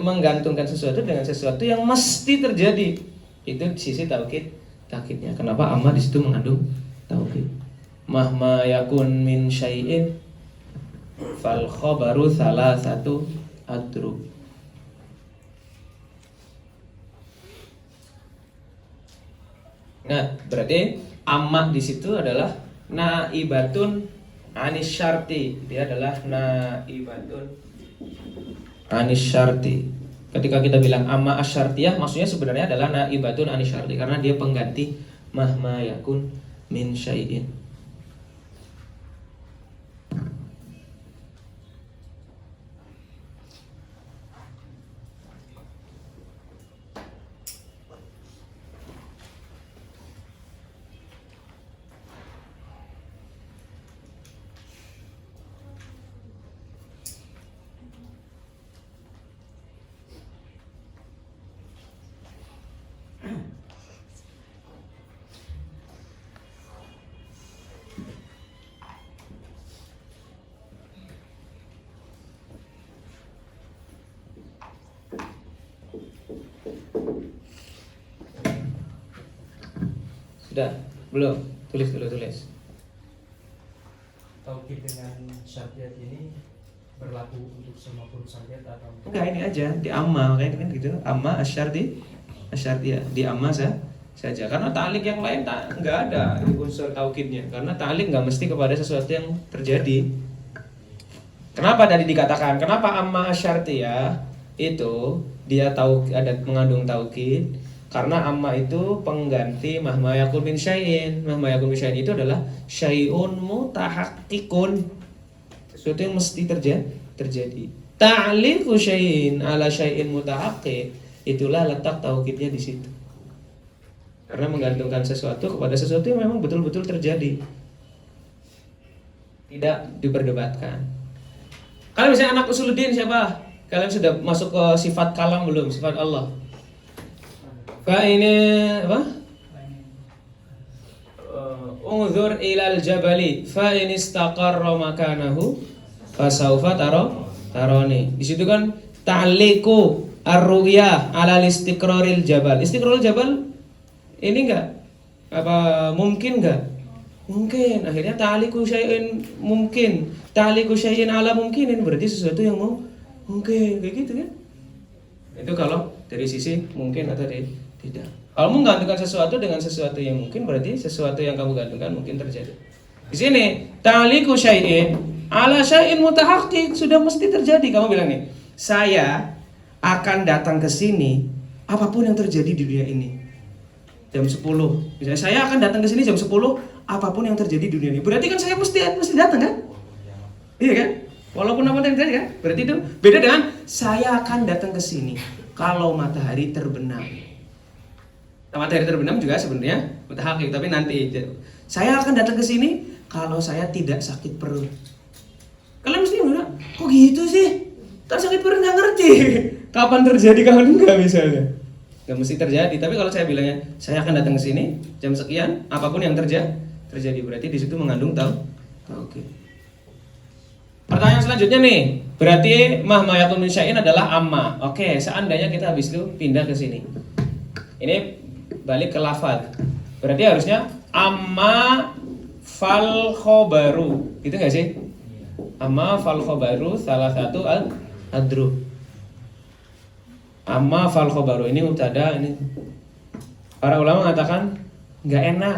menggantungkan sesuatu dengan sesuatu yang mesti terjadi. Itu sisi taukidnya. Kenapa amma di situ mengandung taukid? Mahma yakun min syai'in fal khabaru salasatu adrub. Nah, berarti amma di situ adalah naibatun anis syarti. Dia adalah naibatun anis syarti. Ketika kita bilang amma asyartiyah, maksudnya sebenarnya adalah naibatun anis syarti, karena dia pengganti mahma yakun min syai'in. Sudah? Belum? Tulis dulu, tulis. Taukid dengan syariat ini berlaku untuk semua huruf syariat atau Enggak, ini aja di amma, kayak kan gitu. Amma asyartiyah di amma saja. Karena ta'liq yang lain enggak ada unsur taukidnya. Karena ta'liq enggak mesti kepada sesuatu yang terjadi. Kenapa tadi dikatakan? Kenapa amma asyartiyah itu dia ada mengandung taukid? Karena amma itu pengganti mahma yakun min syai'in. Mahma yakun min syai'in itu adalah syai'un mutahaqqikun, sesuatu yang mesti terjadi. Ta'liqu syai'in ala syai'in mutahaqqiq, itulah letak taukidnya di situ. Karena menggantungkan sesuatu kepada sesuatu yang memang betul-betul terjadi, tidak diperdebatkan. Kalian misalnya anak usuluddin siapa? Kalian sudah masuk ke sifat kalam belum? Sifat Allah. Ini apa? unzur ilal jabali fa in istaqarra makanahu fasaufa taroni. Di situ kan ta'liqu ar-ru'yah ala istiqraril jabal. Istiqrarul jabal ini enggak apa mungkin enggak? Mungkin. Akhirnya ta'liqu syai'in mungkin. Ta'liqu syai'in ala mungkinin berarti sesuatu yang mungkin kayak gitu kan? Itu kalau dari sisi mungkin atau tidak. Kalau menggantungkan sesuatu dengan sesuatu yang mungkin berarti sesuatu yang kamu gantungkan mungkin terjadi. Di sini ta'liqu syai'in ala syai'in mutahaqqiq sudah mesti terjadi. Kamu bilang nih, saya akan datang ke sini apapun yang terjadi di dunia ini. Jam 10. Misalnya saya akan datang ke sini jam 10 apapun yang terjadi di dunia ini. Berarti kan saya mesti datang kan? Iya kan? Walaupun apa yang terjadi kan? Berarti itu beda dengan saya akan datang ke sini kalau matahari terbenam. Nah, matahari terbenam juga sebenarnya mutahaqqiq, tapi nanti saya akan datang ke sini kalau saya tidak sakit perut. Kalian mesti bilang, kok gitu sih? Tak sakit perut nggak ngerti. Kapan terjadi, kapan enggak misalnya. Nggak mesti terjadi, tapi kalau saya bilangnya saya akan datang ke sini jam sekian, apapun yang terjadi berarti di situ mengandung tauqid. Pertanyaan selanjutnya nih, berarti mahma yakun min syai'in adalah amma. Oke, seandainya kita habis itu pindah ke sini. Ini balik ke lafaz. Berarti harusnya amma fal khobaru. Gitu enggak sih? Amma fal khobaru salah satu adru. Amma fal khobaru ini mubtada ini. Para ulama mengatakan enggak enak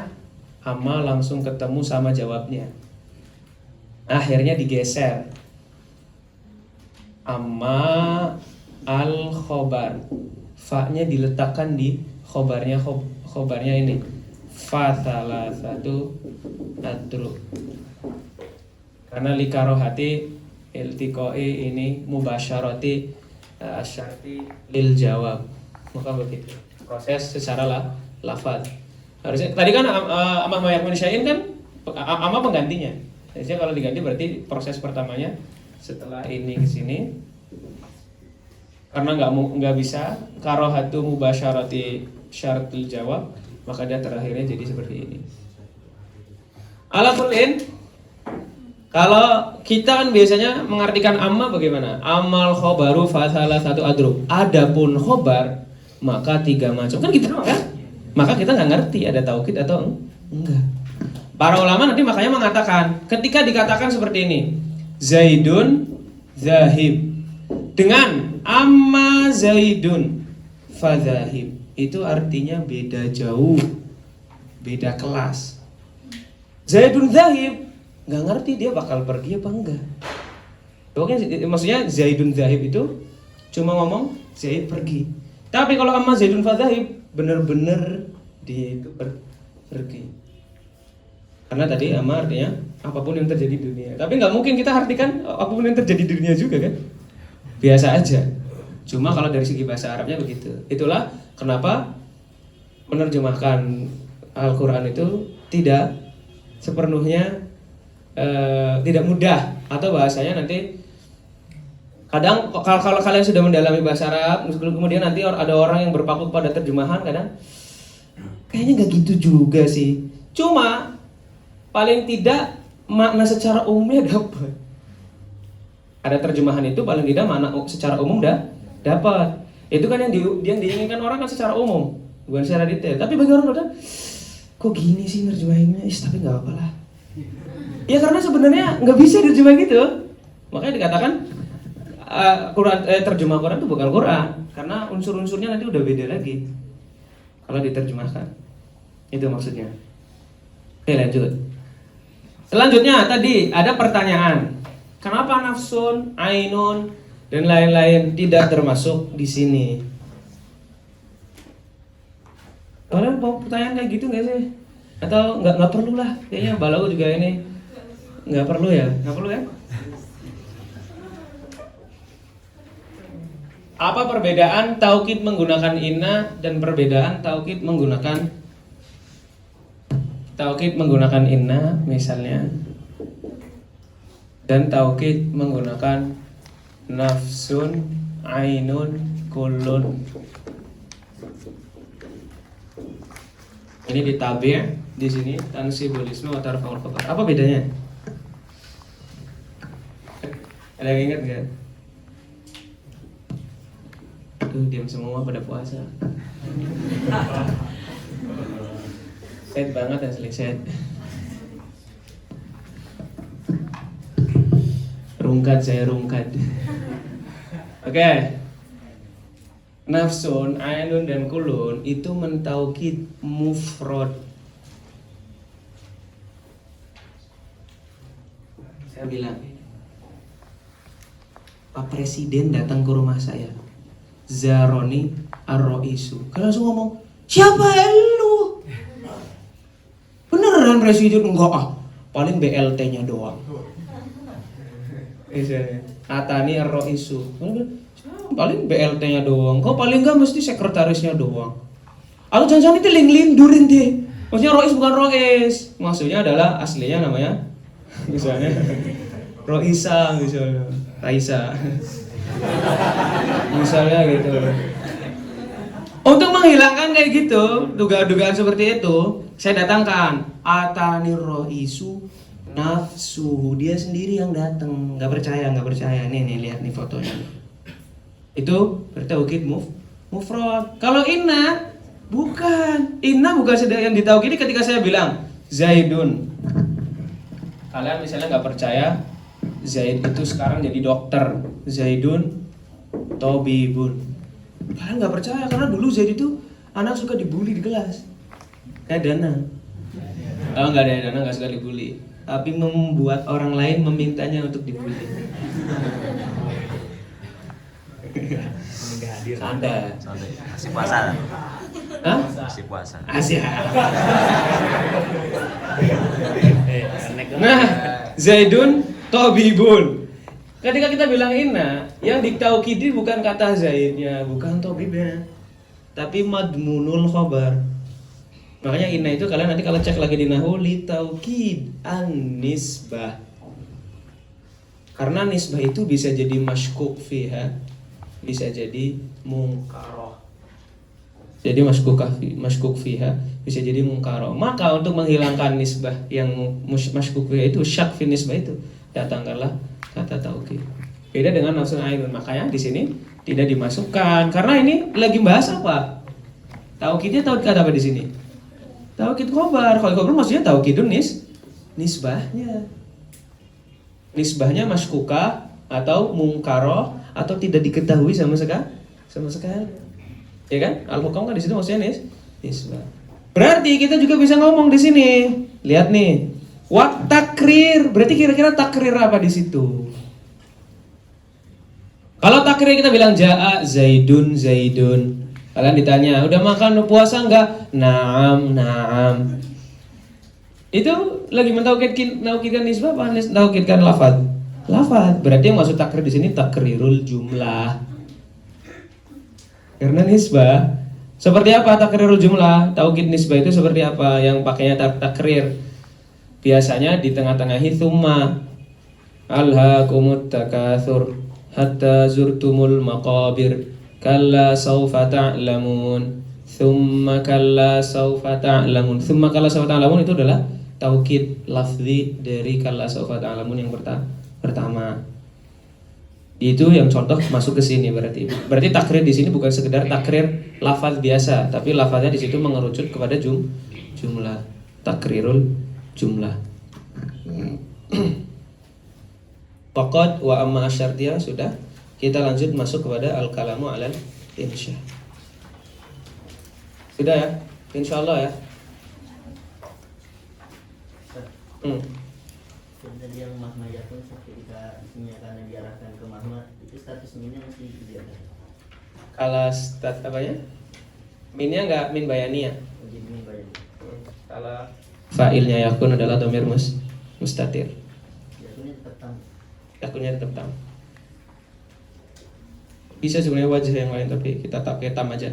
amma langsung ketemu sama jawabnya. Akhirnya digeser. Amma al khobar. Fa-nya diletakkan di khobarnya ini. Fa salah satu adru. Karena likarohati iltiqoi ini mubasyarati asyarti lil jawab. Maka begitu. Proses secara lafaz. Harusnya tadi kan amma yakun syai'in kan amma penggantinya. Jadi kalau diganti berarti proses pertamanya setelah ini ke sini. Karena nggak bisa karohatu mubasyarati syaratul jawab, maka dia terakhirnya jadi seperti ini. Ala kullin, kalau kita kan biasanya mengartikan amma bagaimana? Amal khobaru fasalah satu adru. Adapun khobar maka 3 macam. Kan gitu doang kan? Maka kita nggak ngerti ada taukid atau enggak. Para ulama nanti makanya mengatakan ketika dikatakan seperti ini, Zaidun zahib dengan amma Zaidun fadzahib, itu artinya beda jauh, beda kelas. Zaidun zahib nggak ngerti dia bakal pergi apa enggak. Pokoknya maksudnya Zaidun zahib itu cuma ngomong Zaid pergi. Tapi kalau amma Zaidun fadzahib bener-bener dia itu pergi. Karena tadi amma artinya apapun yang terjadi di dunia. Tapi nggak mungkin kita artikan apapun yang terjadi di dunia juga kan? Biasa aja. Cuma kalau dari segi bahasa Arabnya begitu. Itulah kenapa menerjemahkan Al-Quran itu tidak sepenuhnya tidak mudah. Atau bahasanya nanti kadang kalau kalian sudah mendalami bahasa Arab, kemudian nanti ada orang yang berpaku pada terjemahan, kadang kayaknya nggak gitu juga sih. Cuma paling tidak makna secara umumnya dapat. Ada terjemahan itu paling tidak makna secara umum dapat. Itu kan yang diinginkan orang kan secara umum, bukan secara detail. Tapi bagi orang kadang kok gini sih nerjemahinnya? Tapi nggak apa-apa lah. Ya karena sebenarnya nggak bisa diterjemah gitu. Makanya dikatakan terjemah Quran itu bukan Quran, karena unsur-unsurnya nanti udah beda lagi kalau diterjemahkan. Itu maksudnya. Oke, lanjut. Selanjutnya tadi ada pertanyaan, kenapa nafsun, ainun dan lain-lain tidak termasuk di sini? Kalian mau pertanyaan kayak gitu nggak sih? Atau nggak perlu lah? Kayaknya Balau juga ini nggak perlu ya? Nggak perlu ya? Apa perbedaan taukid menggunakan inna dan perbedaan taukid menggunakan inna misalnya, dan taukid menggunakan nafsun, ainun, kullun? Ini ditabi', di sini tansibul ismi wa tarfa'ul khabar. Apa bedanya? Ada yang ingat nggak? Tuh diam semua pada puasa. Set banget asli set. Rungkat saya rungkat. Oke. Nafsun, ainun dan kulun itu mentaukid mufrad. Saya bilang, Pak Presiden datang ke rumah saya. Zaroni ar-roisu. Kalian langsung ngomong, siapa lu? Beneran Presiden? Enggak ah, paling BLT-nya doang. Atani ar-roisu. Paling BLT-nya doang. Kau paling enggak mesti sekretarisnya doang. Atau jangan-jangan itu lindurin deh. Maksudnya rois bukan rois. Maksudnya adalah aslinya namanya misalnya Roisa misalnya. Raisa. Misalnya gitu. Untuk menghilangkan kayak gitu, dugaan-dugaan seperti itu, saya datangkan Atani roisu nafsuhu, dia sendiri yang datang. Nggak percaya. Nih lihat nih fotonya. Itu bertaukid mufrad. Kalau inna bukan sedang yang ditaukidi ketika saya bilang Zaidun. Kalian misalnya nggak percaya Zaid itu sekarang jadi dokter, Zaidun Tobibun. Kalian nggak percaya karena dulu Zaid itu anak suka dibully di kelas. Kayak Dana. Oh nggak ada, Dana nggak suka dibully, tapi membuat orang lain memintanya untuk dibully. Santai. Masih puasa. Hah? Masih puasa. Asyik. Nah, Zaidun Tobibun. Ketika kita bilang inna, yang ditaukidi bukan kata Zaidnya, bukan Tobibnya, tapi madmunul khabar. Makanya inna itu kalian nanti kalau cek lagi di nahwu li taukid an-nisbah. Karena nisbah itu bisa jadi masykuk fiha, bisa jadi mungkaroh. Jadi masykuk fiha bisa jadi mungkaroh. Maka untuk menghilangkan nisbah yang masykuk fiha itu, syak fi nisbah itu, datangkanlah kata taukid. Beda dengan nafsun ainun. Makanya di sini tidak dimasukkan karena ini lagi bahas apa? Taukidnya taukid kata apa di sini? Taukid khobar. Kalau khobar maksudnya taukidun nisbahnya. Nisbahnya masykuka atau mungkaroh atau tidak diketahui sama sekali. Ya kan? Al-hukam kan di situ maksudnya nisbah. Berarti kita juga bisa ngomong di sini. Lihat nih. Wat takrir. Berarti kira-kira takrir apa di situ? Kalau takrir kita bilang jaa Zaidun. Kalian ditanya, udah makan puasa enggak? Naam. Itu lagi mentaukidkan nisbah apa mentaukidkan lafaz? Lafaz. Berarti yang maksud takrir di sini takrirul jumlah. Karena nisbah seperti apa takrirul jumlah? Taukid nisbah itu seperti apa? Yang pakainya takrir. Biasanya di tengah-tengahi tsumma. Alhaakumut takatsur hatta zurtumul maqabir. Kalla sawfa ta'lamun. Tsumma kalla sawfa ta'lamun. Tsumma kalla sawfa ta'lamun itu adalah taukid lafzi dari kalla sawfa ta'lamun yang pertama. Itu yang contoh masuk ke sini berarti. Berarti takrir di sini bukan sekedar takrir lafaz biasa, tapi lafaznya di situ mengerucut kepada jumlah. Takrirul jumlah. Faqad wa amma asyartiyah sudah. Kita lanjut masuk kepada al-kalamu alal insya. Sudah ya? Insyaallah ya. Jadi yang mahma yakun ketika isminya karena diarahkan ke mahma itu status minnya masih dijaga. Kalau stat apa ya? Minnya enggak min bayaniyah. Jadi min bayan. Kalau fa'ilnya yakun adalah dhamir mustatir. Yakunnya tetap tam. Yakunnya tetap tam. Bisa sebenarnya wajah yang lain tapi kita pakai tam aja.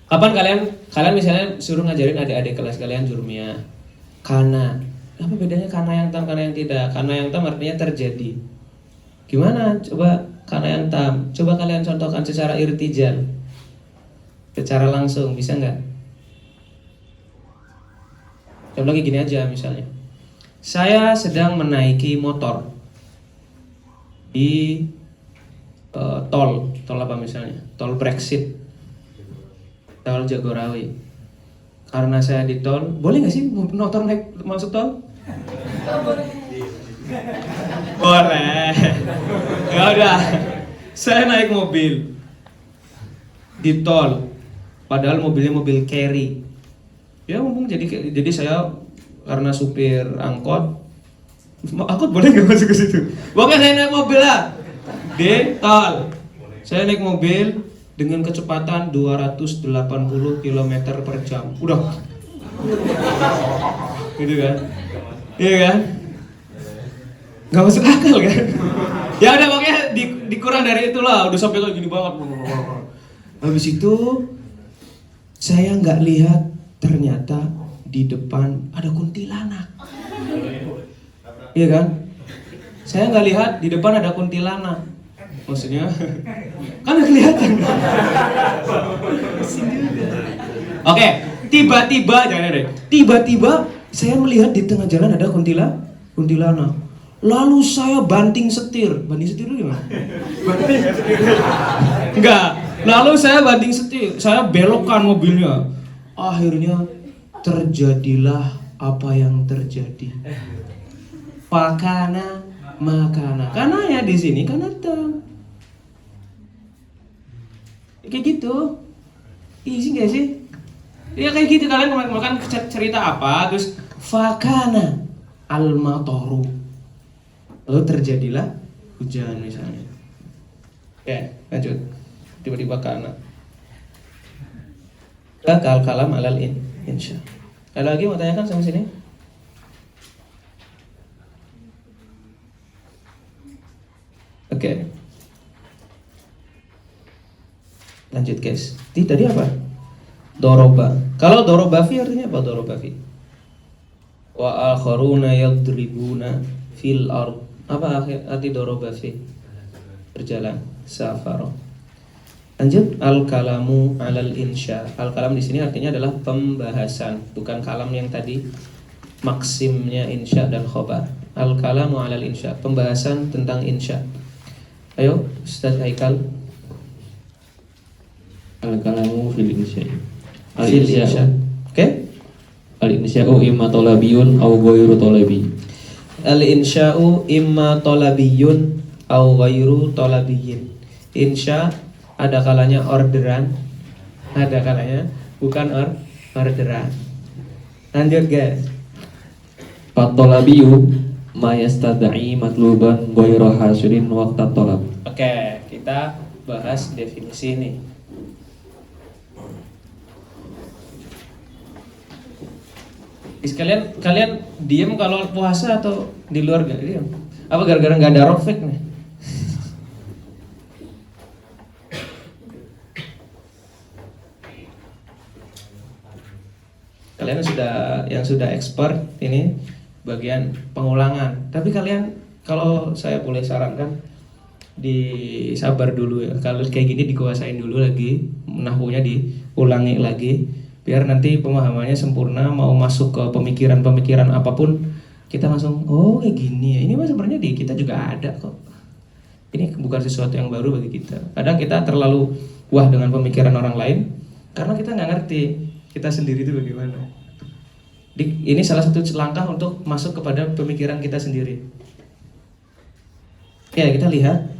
Kapan kalian misalnya suruh ngajarin adik-adik kelas kalian jurumiyah? Kana. Apa bedanya kana yang tam, kana yang tidak? Kana yang tam artinya terjadi. Gimana? Coba kana yang tam. Coba kalian contohkan secara irtijal. Secara langsung, bisa nggak? Contoh lagi gini aja misalnya. Saya sedang menaiki motor di tol apa misalnya? Tol Brexit, tol Jagorawi. Karena saya di tol, boleh nggak sih motor naik masuk tol? Boleh. Ya udah. Saya naik mobil di tol, padahal mobilnya mobil carry. Ya mumpung jadi saya karena supir angkot boleh nggak masuk ke situ? Pokoknya saya naik mobil lah di tol. Saya naik mobil dengan kecepatan 280 km per jam. Udah. Gitu kan? Iya kan? Nggak masuk akal kan? Ya udah pokoknya dikurang dari itulah. Udah sampai kayak gini banget. Habis itu saya nggak lihat ternyata di depan ada kuntilanak. Iya kan? Saya nggak lihat di depan ada kuntilanak. Maksudnya kan nggak kelihatan. Oke, tiba-tiba jangan deh. Tiba-tiba saya melihat di tengah jalan ada kuntilanak. Lalu saya banting setir dulu gimana? Enggak. Lalu saya banting setir, saya belokkan mobilnya. Akhirnya terjadilah apa yang terjadi. Fakana makana. Karena ya di sini kan ada. Kayak gitu. Easy gak sih? Ya kayak gitu, kalian makan cerita apa terus fakana al-mataru. Lalu terjadilah hujan misalnya. Oke, lanjut. Tiba-tiba kana. Kal kalam alal insya. Ada lagi mau tanyakan sama sini? Oke. Lanjut guys. Tadi apa? Doroba. Kalau doroba fi artinya apa doroba fi? Wa akharuna yadribuna fil ard. Apa arti doroba fi? Berjalan. Safaro. Lanjut, al-kalamu alal insya. Al-kalam di sini artinya adalah pembahasan, bukan kalam yang tadi maksimnya insya dan khobar. Al-kalamu alal insya, pembahasan tentang insya. Ayo, Ustaz Haikal. Al-kalamu fil insya. Fil insya. Oke? Al-insya'u imma talabiyun aw ghairu talabi. Al-insya'u imma talabiyun aw ghairu talabiyin. Insya ada kalanya orderan, ada kalanya bukan orderan. Lanjut guys. Fatolabiyu ma yastad'i matluban ghairu hasilin waqta talab. Oke, kita bahas definisi ini. Kalian diem kalau puasa atau di luar gak diem? Apa gara-gara nggak ada rofek nih? Kalian yang sudah expert ini bagian pengulangan. Tapi kalian kalau saya boleh sarankan disabar dulu ya. Kalau kayak gini dikuasain dulu lagi, nahwunya diulangi lagi biar nanti pemahamannya sempurna. Mau masuk ke pemikiran-pemikiran apapun kita langsung oh kayak gini ya. Ini mah sebenarnya di kita juga ada kok. Ini bukan sesuatu yang baru bagi kita. Kadang kita terlalu wah dengan pemikiran orang lain karena kita nggak ngerti kita sendiri itu bagaimana. Ini salah satu langkah untuk masuk kepada pemikiran kita sendiri. Ya, kita lihat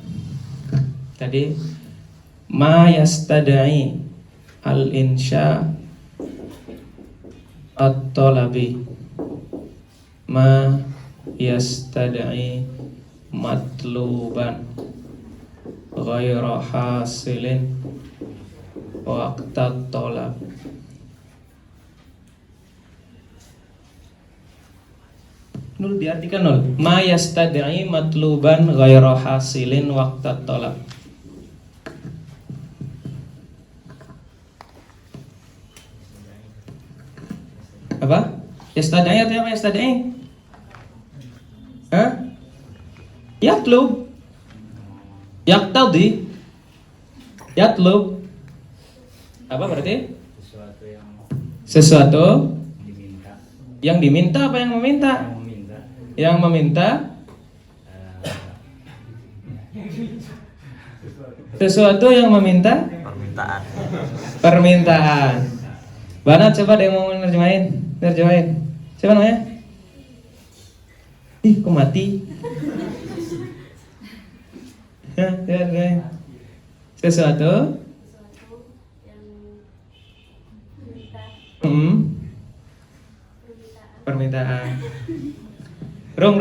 tadi ma yastadai al-insya at-talabi, ma yastadai matluban ghairu hasilin waqtat talab. Nul diartikan nul. Ma yastad'i matluban ghairu hasilin waqtat talab. Apa? Yastad'i artinya apa yastad'i? Hah? Yatlub. Yaqtadi. Yatlub. Apa berarti? Sesuatu yang Sesuatu diminta. Yang diminta apa yang meminta? Yang meminta sesuatu yang meminta Permintaan. permintaan. Banat, coba ada yang mau nerjemahin? Siapa namanya? Ih, kok mati? Ya. Sesuatu yang meminta permintaan. Rung.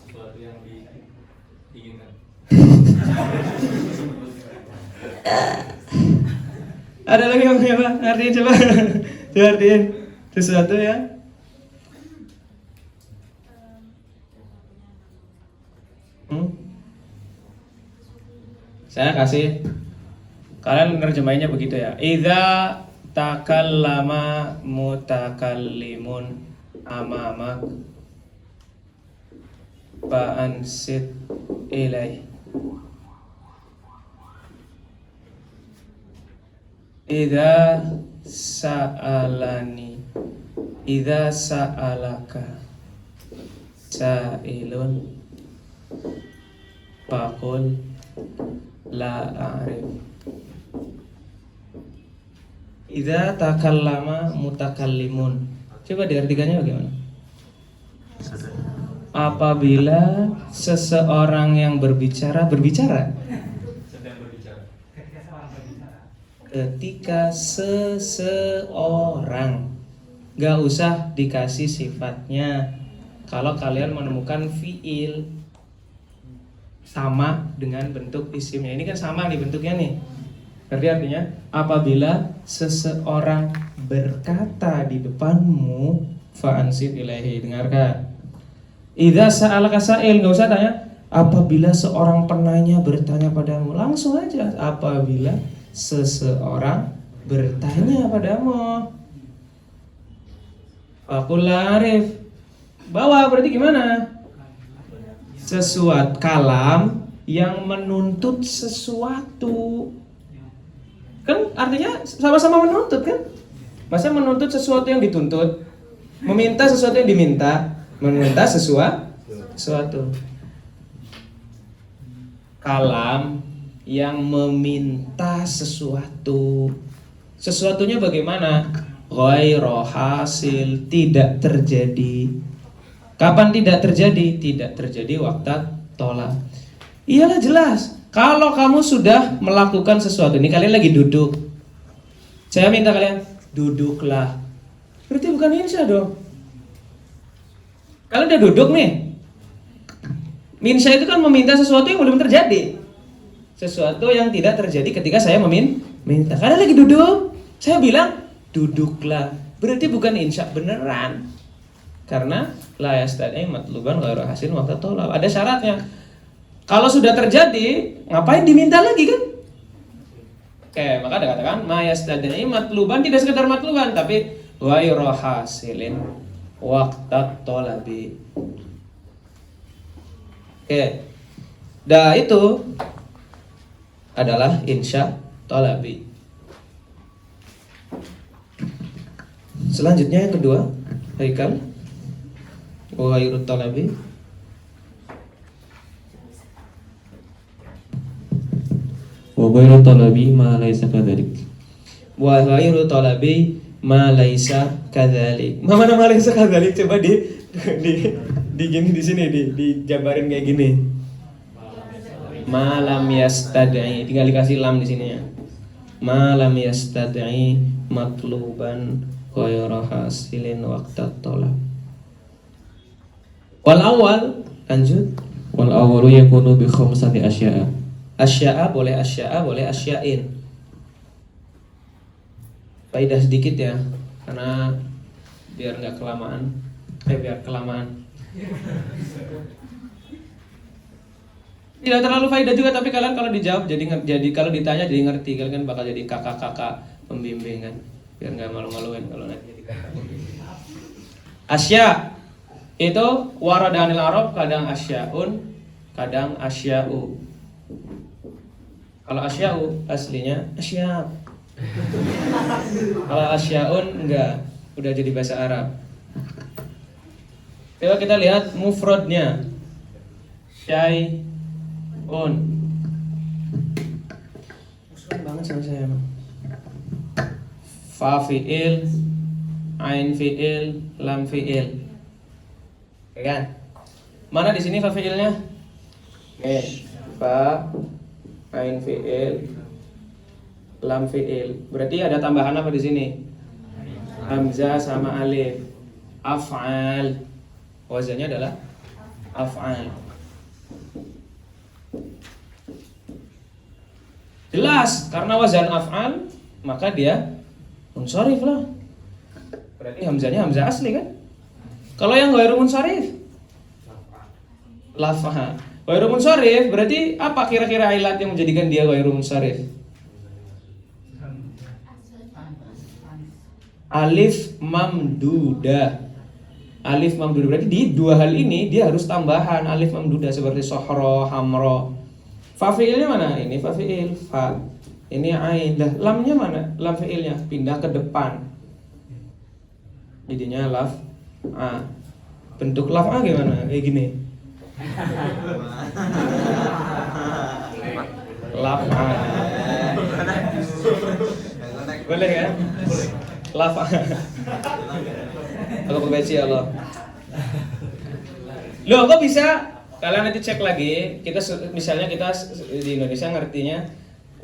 Sesuatu yang diinginkan. Ada lagi yang apa? Artiin coba. Coba artiin. Sesuatu ya. Saya kasih. Kalian nerjemahinnya begitu ya. Idza takallama mutakallimun amamak fa'ansit ilaih. Idza sa'alaka sa'ilun faqul la a'rif. Idza takallama mutakallimun. Coba diartikannya bagaimana? Apabila seseorang yang berbicara. Sedang berbicara. Ketika seseorang, gak usah dikasih sifatnya. Kalau kalian menemukan fiil sama dengan bentuk isimnya, ini kan sama nih bentuknya nih. Berarti artinya apabila seseorang berkata di depanmu, fa'ansit ilaihi, dengarkan. Idza sa'alaka sa'il, gak usah tanya. Apabila seorang penanya bertanya padamu, langsung aja. Apabila seseorang bertanya padamu, faqul la arif. Bawa berarti gimana? Sesuatu kalam yang menuntut sesuatu. Kan artinya sama-sama menuntut kan? Masa menuntut sesuatu yang dituntut, meminta sesuatu yang diminta, meminta sesuatu. Kalam yang meminta sesuatu. Sesuatunya bagaimana? Ghairu hasil, tidak terjadi. Kapan tidak terjadi? Tidak terjadi waktu tolak. Iyalah jelas. Kalau kamu sudah melakukan sesuatu, ini kalian lagi duduk. Saya minta kalian duduklah. Berarti bukan insya dong. Kalian udah duduk nih. Minsya itu kan meminta sesuatu yang belum terjadi. Sesuatu yang tidak terjadi ketika saya meminta. Kalian lagi duduk. Saya bilang duduklah. Berarti bukan insya beneran. Karena la yastad'i matluban ghairu hasin waqta talab. Ada syaratnya. Kalau sudah terjadi, ngapain diminta lagi kan? Oke, maka ada katakan ma yastad'i matluban, tidak sekedar matluban tapi ghairu hasilin waqta talabi. Oke. Dah itu adalah insya talabi. Selanjutnya yang kedua, Haikal. Wa ghairu talabi. Wa ghairu talabi ma laysa kadzalik. Wa ghairu talabi ma laysa kadzalik. Mana ma laysa kadzalik? Coba di gini di sini dijabarin kayak gini. Malam yastad'i, tinggal dikasih lam di sini ya. Malam yastad'i matluban ghairu hasilin waqta talab. Wal awal, lanjut. Wal awwalu yakunu bi khamsati asya'a. Asya'a boleh asya'in. Faidah sedikit ya, karena biar nggak kelamaan. Biar kelamaan. Tidak terlalu faedah juga, tapi kalian kalau dijawab jadi kalau ditanya jadi ngerti. Kalian kan bakal jadi kakak-kakak pembimbing kan. Biar nggak malu-maluin kalau nanti jadi kakak pembimbing. Asya itu waradanil Arab, kadang asyaun, kadang asya'u. Kalau asya'u aslinya asya'. Kalau asyaun enggak, udah jadi bahasa Arab. Coba kita lihat mufradnya. Syai'un. Musuhan banget sama saya emang. Fa fi'il, ain fi'il, lam fi'il. Oke kan? Mana di sini fa fi'ilnya? Oke. Fa, ain fi'il, lam fi'il. Berarti ada tambahan apa di sini? Hamzah sama alif. Af'al. Wazannya adalah af'al. Jelas, karena wazan af'al maka dia munsharif lah. Berarti hamzahnya hamzah asli kan? Kalau yang ghairu munsharif lafah. Ghairu munsharif berarti apa kira-kira ilat yang menjadikan dia ghairu munsharif? Alif mamdudah. Alif mamdudah berarti di dua hal ini dia harus tambahan alif mamdudah seperti sohro, hamro. Fa fi'ilnya mana? Ini fa fi'il, fa. Ini ain. Dah, lamnya mana? Lam fi'ilnya pindah ke depan. Jadinya laf a. Bentuk laf a gimana? Kayak gini. Laf a. Boleh kan? Laf a. Aku perbaiki Allah. Loh, kok bisa? Kalian nanti cek lagi. Kita misalnya kita di Indonesia ngertinya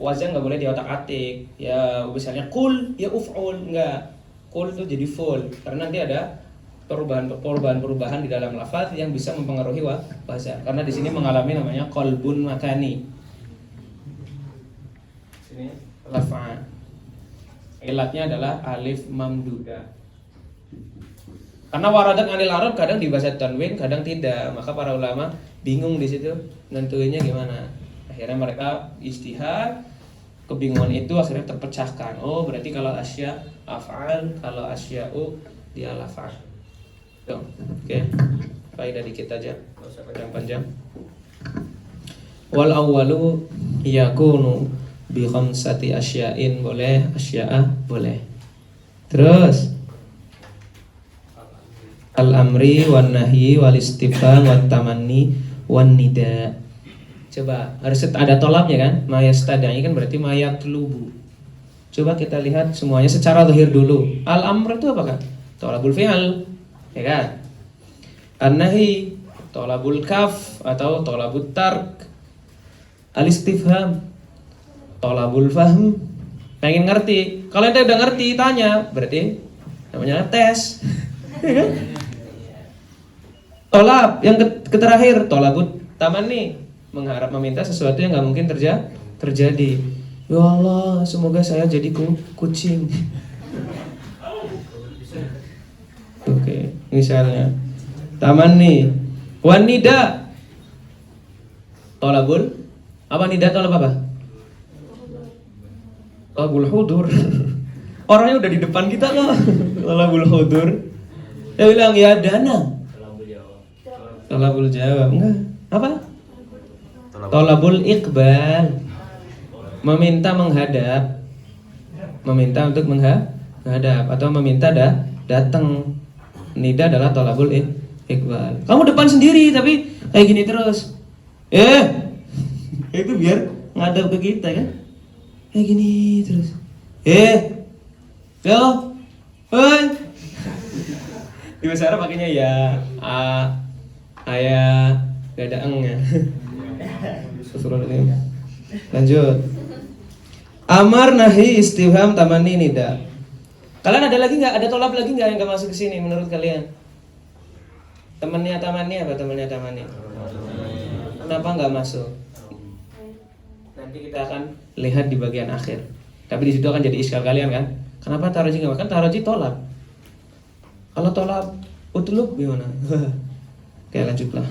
wazan nggak boleh di otak-atik. Ya misalnya kul, ya uf'ul, enggak. Kul itu jadi full karena nanti ada perubahan di dalam lafaz yang bisa mempengaruhi wazan. Karena di sini mengalami namanya qalbun makani. Sini laf'a. Ilatnya adalah alif mamdudah. Karena waradat anil Arab kadang dibaca tanwin, kadang tidak. Maka para ulama bingung di situ nentuinnya gimana. Akhirnya mereka istihad, kebingungan itu akhirnya terpecahkan. Oh, berarti kalau asya af'al, kalau asya'u dia laf'al. Tuh, oke. Faedah dikit aja, enggak usah panjang-panjang. Wal awwalu yakunu bi khamsati asya'in, boleh, asya'ah boleh. Terus al-amri wan nahyi wal istifham wat tamanni wan nida. Coba harus ada tolabnya kan? Mayastadai kan berarti mayatlubu. Coba kita lihat semuanya secara zahir dulu. Al-amr itu apa kan? Tolabul fi'al, ya kan? An-nahyi tolabul kaf atau tolabul tark. Al-istifham tolabul fahm. Pengen ngerti. Kalau ente udah ngerti tanya, berarti namanya tes. Ya kan? Tolab yang terakhir tolabut tamanni, mengharap meminta sesuatu yang nggak mungkin terjadi. Ya Allah, semoga saya jadi kucing. Oke, misalnya tamanni, wanida, tolabul apa nida tolab apa? Tolabul hudur. Orangnya udah di depan kita kok. Tolabul hudur. Dia bilang ya dana. Tolabul jawab enggak? Apa? Tolabul iqbal. Meminta menghadap. Meminta untuk menghadap atau meminta datang. Nida adalah tolabul iqbal. Kamu depan sendiri tapi kayak gini terus. Itu biar ngadap ke kita kan? Kayak gini terus. Yo. Hoi. Di bahasa Arab pakainya ya ayah gak ada engnya. Lanjut. Amar nahi istifham tamanni nida. Kalian ada lagi nggak? Ada tolab lagi nggak yang nggak masuk ke sini menurut kalian? Temannya tamanni apa temannya tamanni? Kenapa nggak masuk? Nanti kita akan lihat di bagian akhir. Tapi di situ akan jadi iskal kalian kan? Kenapa taroji nggak? Kan taroji tolab. Kalau tolab utlub gimana? Oke, lanjutlah.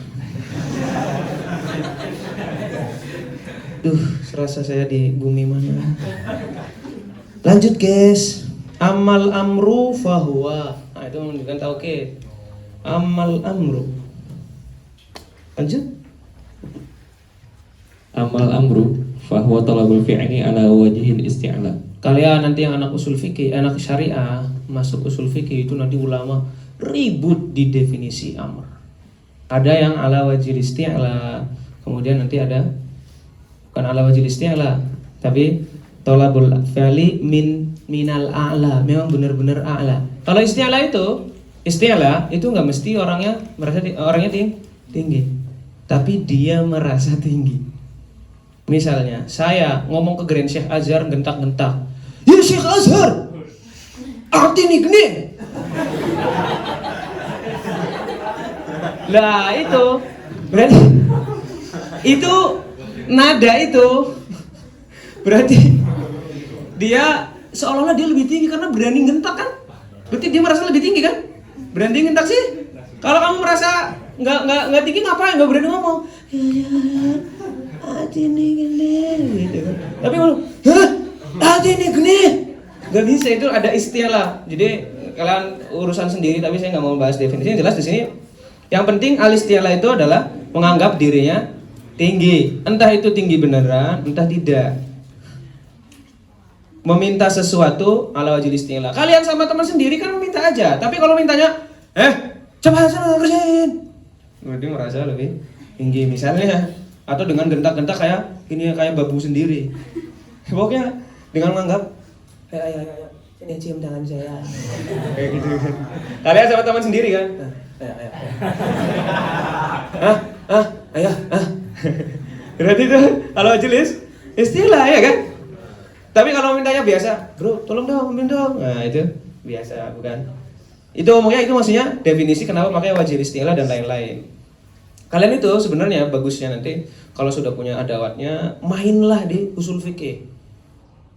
Serasa saya di bumi mana. Lanjut guys. Amal amru fahuwa. Nah, itu menunjukkan taukid. Amal amru. Lanjut. Amal amru fahuwa talabul fi'li ala wajhil isti'la Kalian nanti yang anak usul fikih, anak syariah masuk usul fikih itu nanti ulama ribut di definisi amr. Ada yang ala wajil isti'la, kemudian nanti ada bukan ala wajil isti'la, tapi tolabul fi'li minal a'la, memang benar-benar a'la. Kalau isti'la itu nggak mesti orangnya merasa orangnya tinggi, tapi dia merasa tinggi. Misalnya saya ngomong ke Grand Syekh Azhar gentak-gentak, ya Syekh Azhar, arti nih gini. Lah itu berarti itu nada itu berarti dia seolah-olah dia lebih tinggi karena berani gentak kan? Berarti dia merasa lebih tinggi kan? Berani gentak sih? Kalau kamu merasa nggak tinggi ngapain? Nggak berani ngomong. Hati ini gini, gitu kan? Tapi kalau hati ini gini, nggak bisa, itu ada istilah. Jadi kalian urusan sendiri. Tapi saya nggak mau bahas definisinya. Jelas di sini. Yang penting al-istilah itu adalah menganggap dirinya tinggi. Entah itu tinggi beneran, entah tidak. Meminta sesuatu ala wajil istilah. Kalian sama teman sendiri kan meminta aja. Tapi kalau mintanya, coba sana kerjain, berarti merasa lebih tinggi misalnya. Atau dengan gentak-gentak kayak ini, kayak babu sendiri. Pokoknya dengan menganggap, ayo, ini cium tangan saya. Kayak gitu kan. Kalian sama teman sendiri kan? Ayo. Berarti itu kalau jelas istilah ya kan? Tapi kalau mintanya biasa, bro, tolong dong, minta dong. Nah itu biasa, bukan? Itu omongnya itu maksudnya definisi kenapa pakai wajib istilah dan lain-lain. Kalian itu sebenarnya bagusnya nanti kalau sudah punya adawatnya, mainlah di usul fikih.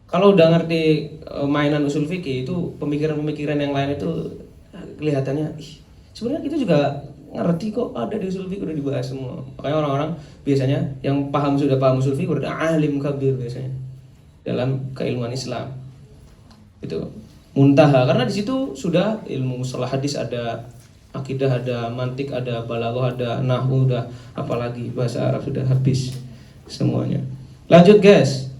Kalau udah ngerti mainan usul fikih itu pemikiran-pemikiran yang lain itu kelihatannya, sebenarnya kita juga ngerti kok, ada di usul fikih udah dibahas semua. Makanya orang-orang biasanya yang sudah paham usul fikih udah alim kabir biasanya dalam keilmuan Islam. Itu muntaha karena di situ sudah ilmu mustalah hadis ada, akidah ada, mantik ada, balaghah ada, nahwu udah, apalagi bahasa Arab sudah habis semuanya. Lanjut guys.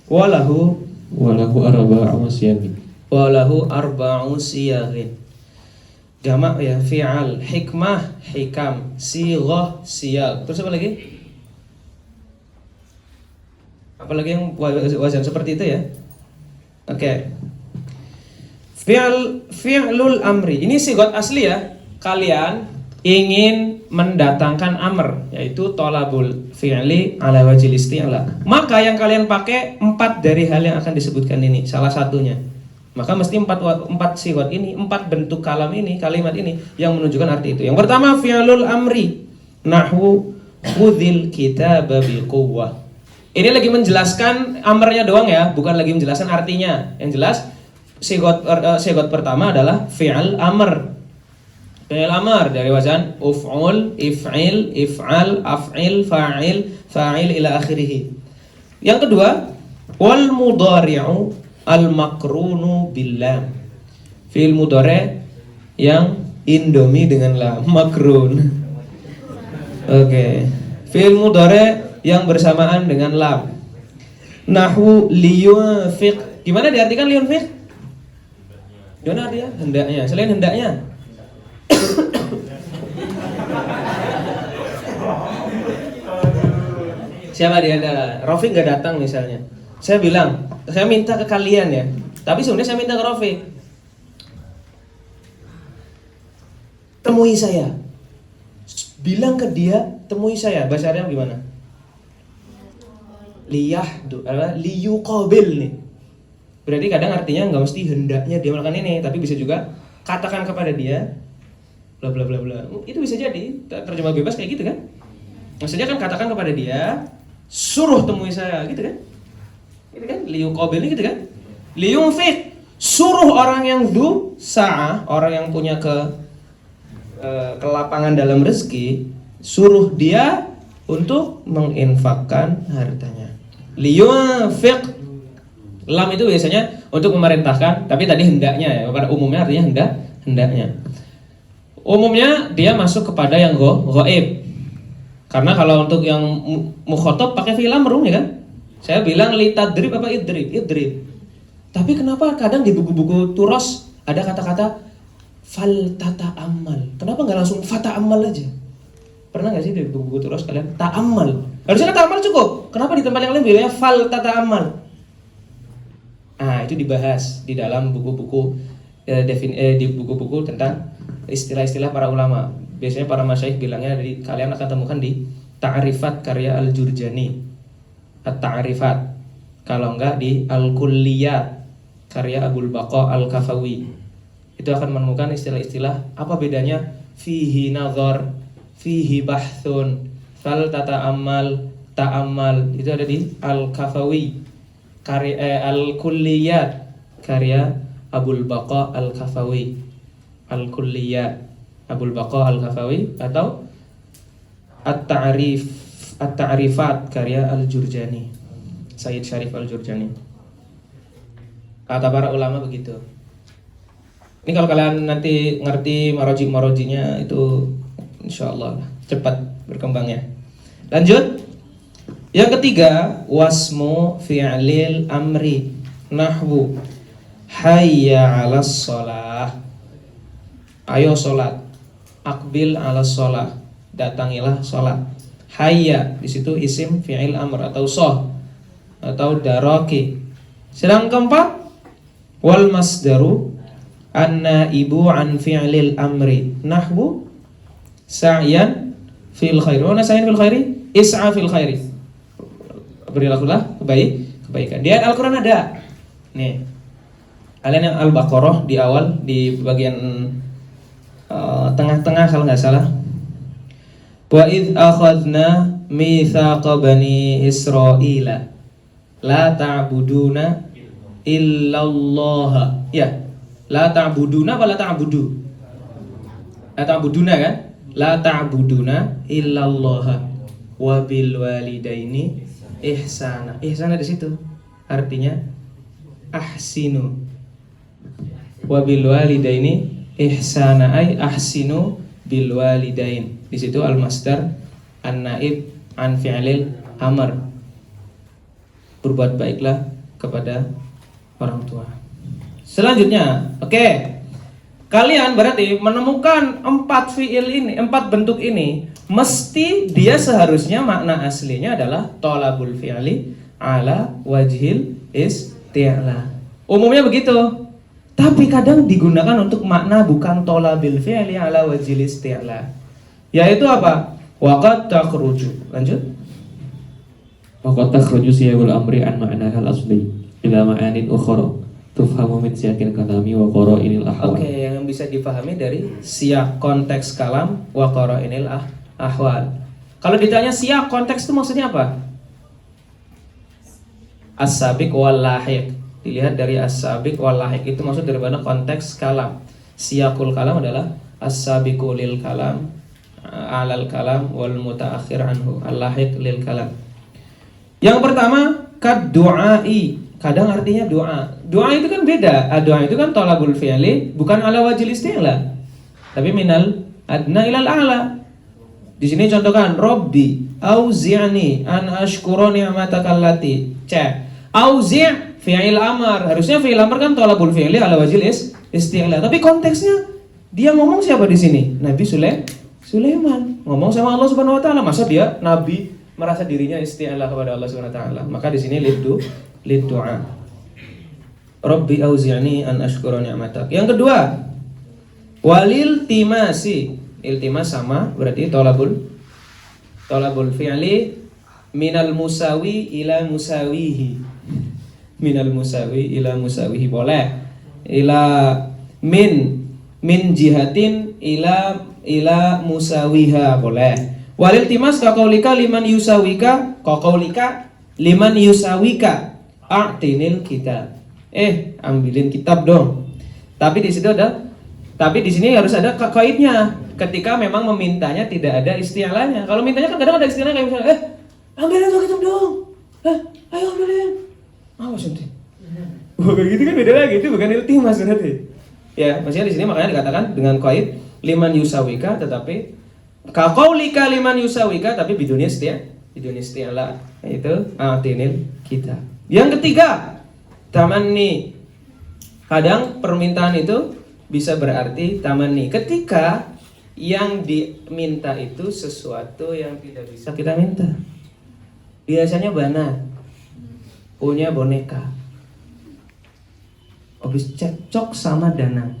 Walahu arba'u siyagin. Walahu arba'u siyagin. Jamak ya, fi'al, hikmah, hikam, sighah, siyag. Terus apa lagi? Apalagi yang wazan seperti itu ya. Oke. Fi'lul amri. Ini sigot asli ya. Kalian ingin mendatangkan amr, yaitu tolabul fi'li ala wajil isti'la. Maka yang kalian pakai 4 dari hal yang akan disebutkan ini, salah satunya. Maka mesti 4 sigot ini, 4 bentuk kalam ini, kalimat ini yang menunjukkan arti itu. Yang pertama fi'lul amri, nahwu khudhil kitaba biquwwah. Ini lagi menjelaskan amrnya doang ya, bukan lagi menjelaskan artinya. Yang jelas sigot pertama adalah fi'al amr. Fi'al amr dari wazan uf'ul, if'il, if'al, af'il, fa'il ila akhirih. Yang kedua, wal mudhari'u al makrunu bil lam. Fi'il mudhari' yang indomie dengan lam, makrun. Oke. Fi'il mudhari' yang bersamaan dengan lam. Nahwu liyunfiq. Gimana diartikan liyunfiq? Gimana dia? Hendaknya. Selain hendaknya. Siapa dia? Rafiq nggak datang misalnya. Saya bilang, saya minta ke kalian ya. Tapi sebenarnya saya minta ke Rafiq. Temui saya. Bilang ke dia, temui saya. Bahasa Arabnya gimana? Liyuqabil nih. Berarti kadang artinya nggak mesti hendaknya dia melakukan ini, tapi bisa juga katakan kepada dia bla bla bla bla. Itu bisa jadi terjemah bebas kayak gitu kan? Maksudnya kan katakan kepada dia, suruh temui saya, gitu kan? Gitu kan? Liyuqabil gitu kan? Liyunfiq, suruh orang yang sa'ah, orang yang punya kelapangan dalam rezeki, suruh dia untuk menginfakkan hartanya. Liyunfiq, lam itu biasanya untuk memerintahkan, tapi tadi hendaknya ya, pada umumnya artinya hendaknya. Umumnya dia masuk kepada yang ghaib. Karena kalau untuk yang mukhatab pakai fi'il amr ya kan? Saya bilang li tadrib apa idrib? Idrib. Tapi kenapa kadang di buku-buku turos ada kata-kata fal tata'ammal? Kenapa nggak langsung fata'ammal aja? Pernah nggak sih di buku-buku turos kalian ta'ammal? Harusnya ta'ammal cukup. Kenapa di tempat yang lain bilangnya fal tata'ammal? Nah, itu dibahas di dalam buku-buku di buku-buku tentang istilah-istilah para ulama. Biasanya para masyayikh bilangnya kalian akan temukan di Ta'rifat karya Al-Jurjani. At-Ta'rifat. Kalau enggak di Al-Kulliyat karya Abul Baqa Al-Kafawi. Itu akan menemukan istilah-istilah apa bedanya fihi nazar, fihi bahthun, fal tata'ammal, ta'ammal. Itu ada di Al-Kafawi karya Al-Kulliyat karya Abul Baqa Al-Kafawi. Al-Kulliyat Abul Baqa Al-Kafawi atau At-Ta'rifat karya Al-Jurjani, Sayyid Syarif Al-Jurjani. Kata para ulama begitu. Ini kalau kalian nanti ngerti maroji-marojinya itu insyaallah cepat berkembangnya. Lanjut. Yang ketiga, wasmu fi'lil amri nahwu hayya 'alas shalah. Ayo salat. Aqbil 'alas shalah. Datangilah salat. Hayya di situ isim fi'il amr atau soh atau daraki. Sedang keempat, wal masdaru an-naibu an fi'lil amri nahwu sa'yan fil khairi. Wa sa'yan fil khairi is'a fil khairi. Berilakulah kebaikan. Di ayat Al-Qur'an ada. Nih. Kalian yang Al-Baqarah di awal di bagian tengah-tengah kalau nggak salah. Wa idz akhadna mitsaqa bani Israila la ta'buduna illallah. Ya. La ta'buduna wa la ta'budu. La ta'buduna kan? La ta'buduna illallah wa bil walidaini ihsana. Ihsana di situ artinya ahsinu. Wa bil walidaini ihsana ay ahsinu bil walidain. Di situ al-masdar an-naib an fi'lil amr. Berbuat baiklah kepada orang tua. Selanjutnya, oke. Kalian berarti menemukan 4 fi'il ini, 4 bentuk ini, mesti dia seharusnya makna aslinya adalah thalabul fi'li ala wajhil isti'la. Umumnya begitu. Tapi kadang digunakan untuk makna bukan thalabil fi'li ala wajhil isti'la. Yaitu apa? Waqad takhruju. Lanjut. Waqad takhruju siyagul amri an ma'naha al-asli ila ma'anin ukhra tufhamu min siyaqil kalami wa qara'inil ahwal. Oke, yang bisa dipahami dari siyak konteks kalam wa qara'inil ahwal. Kalau ditanya siyak konteks itu maksudnya apa? As-sabiq wal lahiq. Dilihat dari as-sabiq wal lahiq itu maksud dari mana konteks kalam. Siyakul kalam adalah as-sabiqu lil kalam, alal kalam wal mutaakhir anhu, al-lahiq lil kalam. Yang pertama, kad du'ai. Kadang artinya doa. Doa itu kan beda. Doa itu kan thalabul fi'li, bukan ala wajhil isti'la. Tapi minal adna ilal a'la. Di sini contohkan Rabbi auzi'ni an ashkura ni'mataka allati. Auzi' fi'il amr. Harusnya fi'il amr kan thalabul fi'li ala wajhil isti'la. Tapi konteksnya dia ngomong siapa di sini? Nabi Sulaiman ngomong sama Allah Subhanahu wa taala. Masa dia nabi merasa dirinya isti'la kepada Allah Subhanahu wa taala? Maka di sini lid du'a. Rabbi auzi'ni an ashkura ni'matak. Yang kedua, walil timasi. Iltimas sama berarti thalabul fi'li minal musawi ila musawihi. Minal musawi ila musawihi boleh. Ila min jihatin ila musawiha boleh. Walil timas kaqaulika liman yusawika a'tinil kitab. Ambilin kitab dong. Tapi di sini harus ada kaidnya. Ketika memang memintanya tidak ada isti'lanya. Kalau mintanya kan kadang ada isti'lanya kayak misalnya, ambilin tuh kitab dong. Ayo ambilin. Awas nanti. Kayak gitu kan beda lagi, itu bukan iltimas berarti. Ya, maksudnya di sini makanya dikatakan dengan qaid liman yusawika, tetapi kaqaulika liman yusawika tapi bidun isti'la, yaitu a'tinil kitab. Yang ketiga, tamanni Kadang permintaan itu bisa berarti tamanni ketika yang diminta itu sesuatu yang tidak bisa kita minta. Biasanya banat, punya boneka, habis cekcok sama Dana.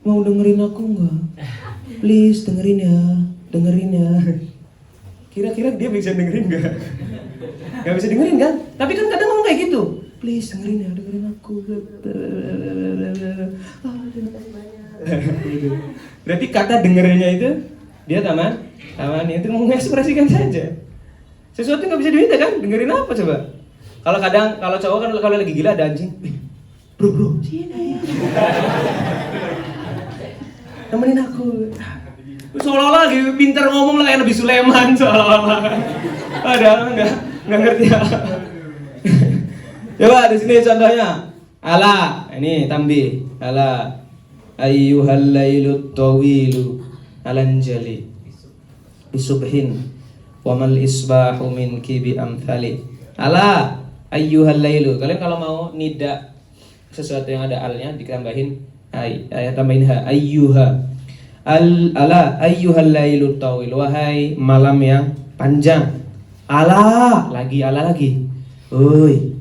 Mau dengerin aku nggak? Please dengerin ya. Kira-kira dia bisa dengerin nggak? Nggak bisa dengerin kan? Tapi kan kadang ngomong kayak gitu. Please dengerin aku. Berarti kata dengerinnya itu dia taman itu mengekspresikan saja. Sesuatu nggak bisa diminta kan? Dengerin apa coba? Kalau cowok kan kalau lagi gila ada anjing. Bro, sini ya. Temenin aku. Seolah-olah lagi pintar ngomong lah kayak Nabi Sulaiman seolah-olah. Padahal nggak ngerti apa. Coba di sini contohnya. Ala, ini tambih. Ala ayyuhal lailut tawilu alanjali bisubhin wa mal isbahu minki bi amthali. Ala ayyuhal lailu. Kalian kalau mau nida sesuatu yang ada alnya ditambahin tambahin ha ayyuha. Ala ayyuhal lailut tawil, wahai malam yang panjang. Ala lagi. Oi,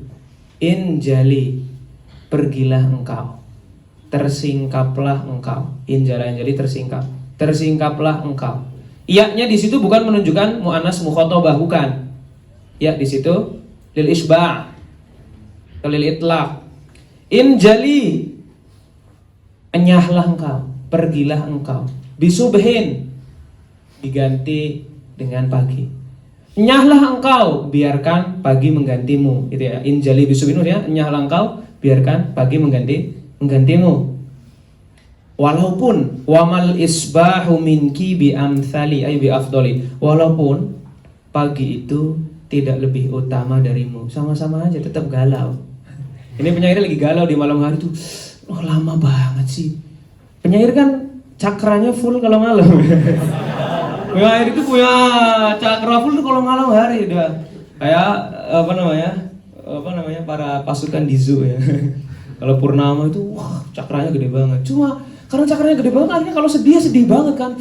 injali, pergilah engkau. Tersingkaplah engkau. Injali tersingkap. Tersingkaplah engkau. Iya-nya di situ bukan menunjukkan muannas mukhatabah, bukan. Ya di situ lil isba', lil itlaq. Injali, enyahlah engkau, pergilah engkau. Bisubhin, diganti dengan pagi. Enyahlah engkau, biarkan pagi menggantimu. Itu ya, injali bisubhin ya, enyahlah engkau, biarkan pagi menggantimu. Walaupun wamal isbahu minki bi amthali ay bi afdoli. Walaupun pagi itu tidak lebih utama darimu, sama-sama aja tetap galau. Ini penyair lagi galau di malam hari tuh. Lama banget sih. Penyair kan cakranya full kalau malam. Penyair itu punya cakra full tuh kalau malam hari udah kayak apa namanya para pasukan di zoo ya. Kalau purnama itu wah cakranya gede banget. Cuma karena cakranya gede banget akhirnya kalau sedih banget kan.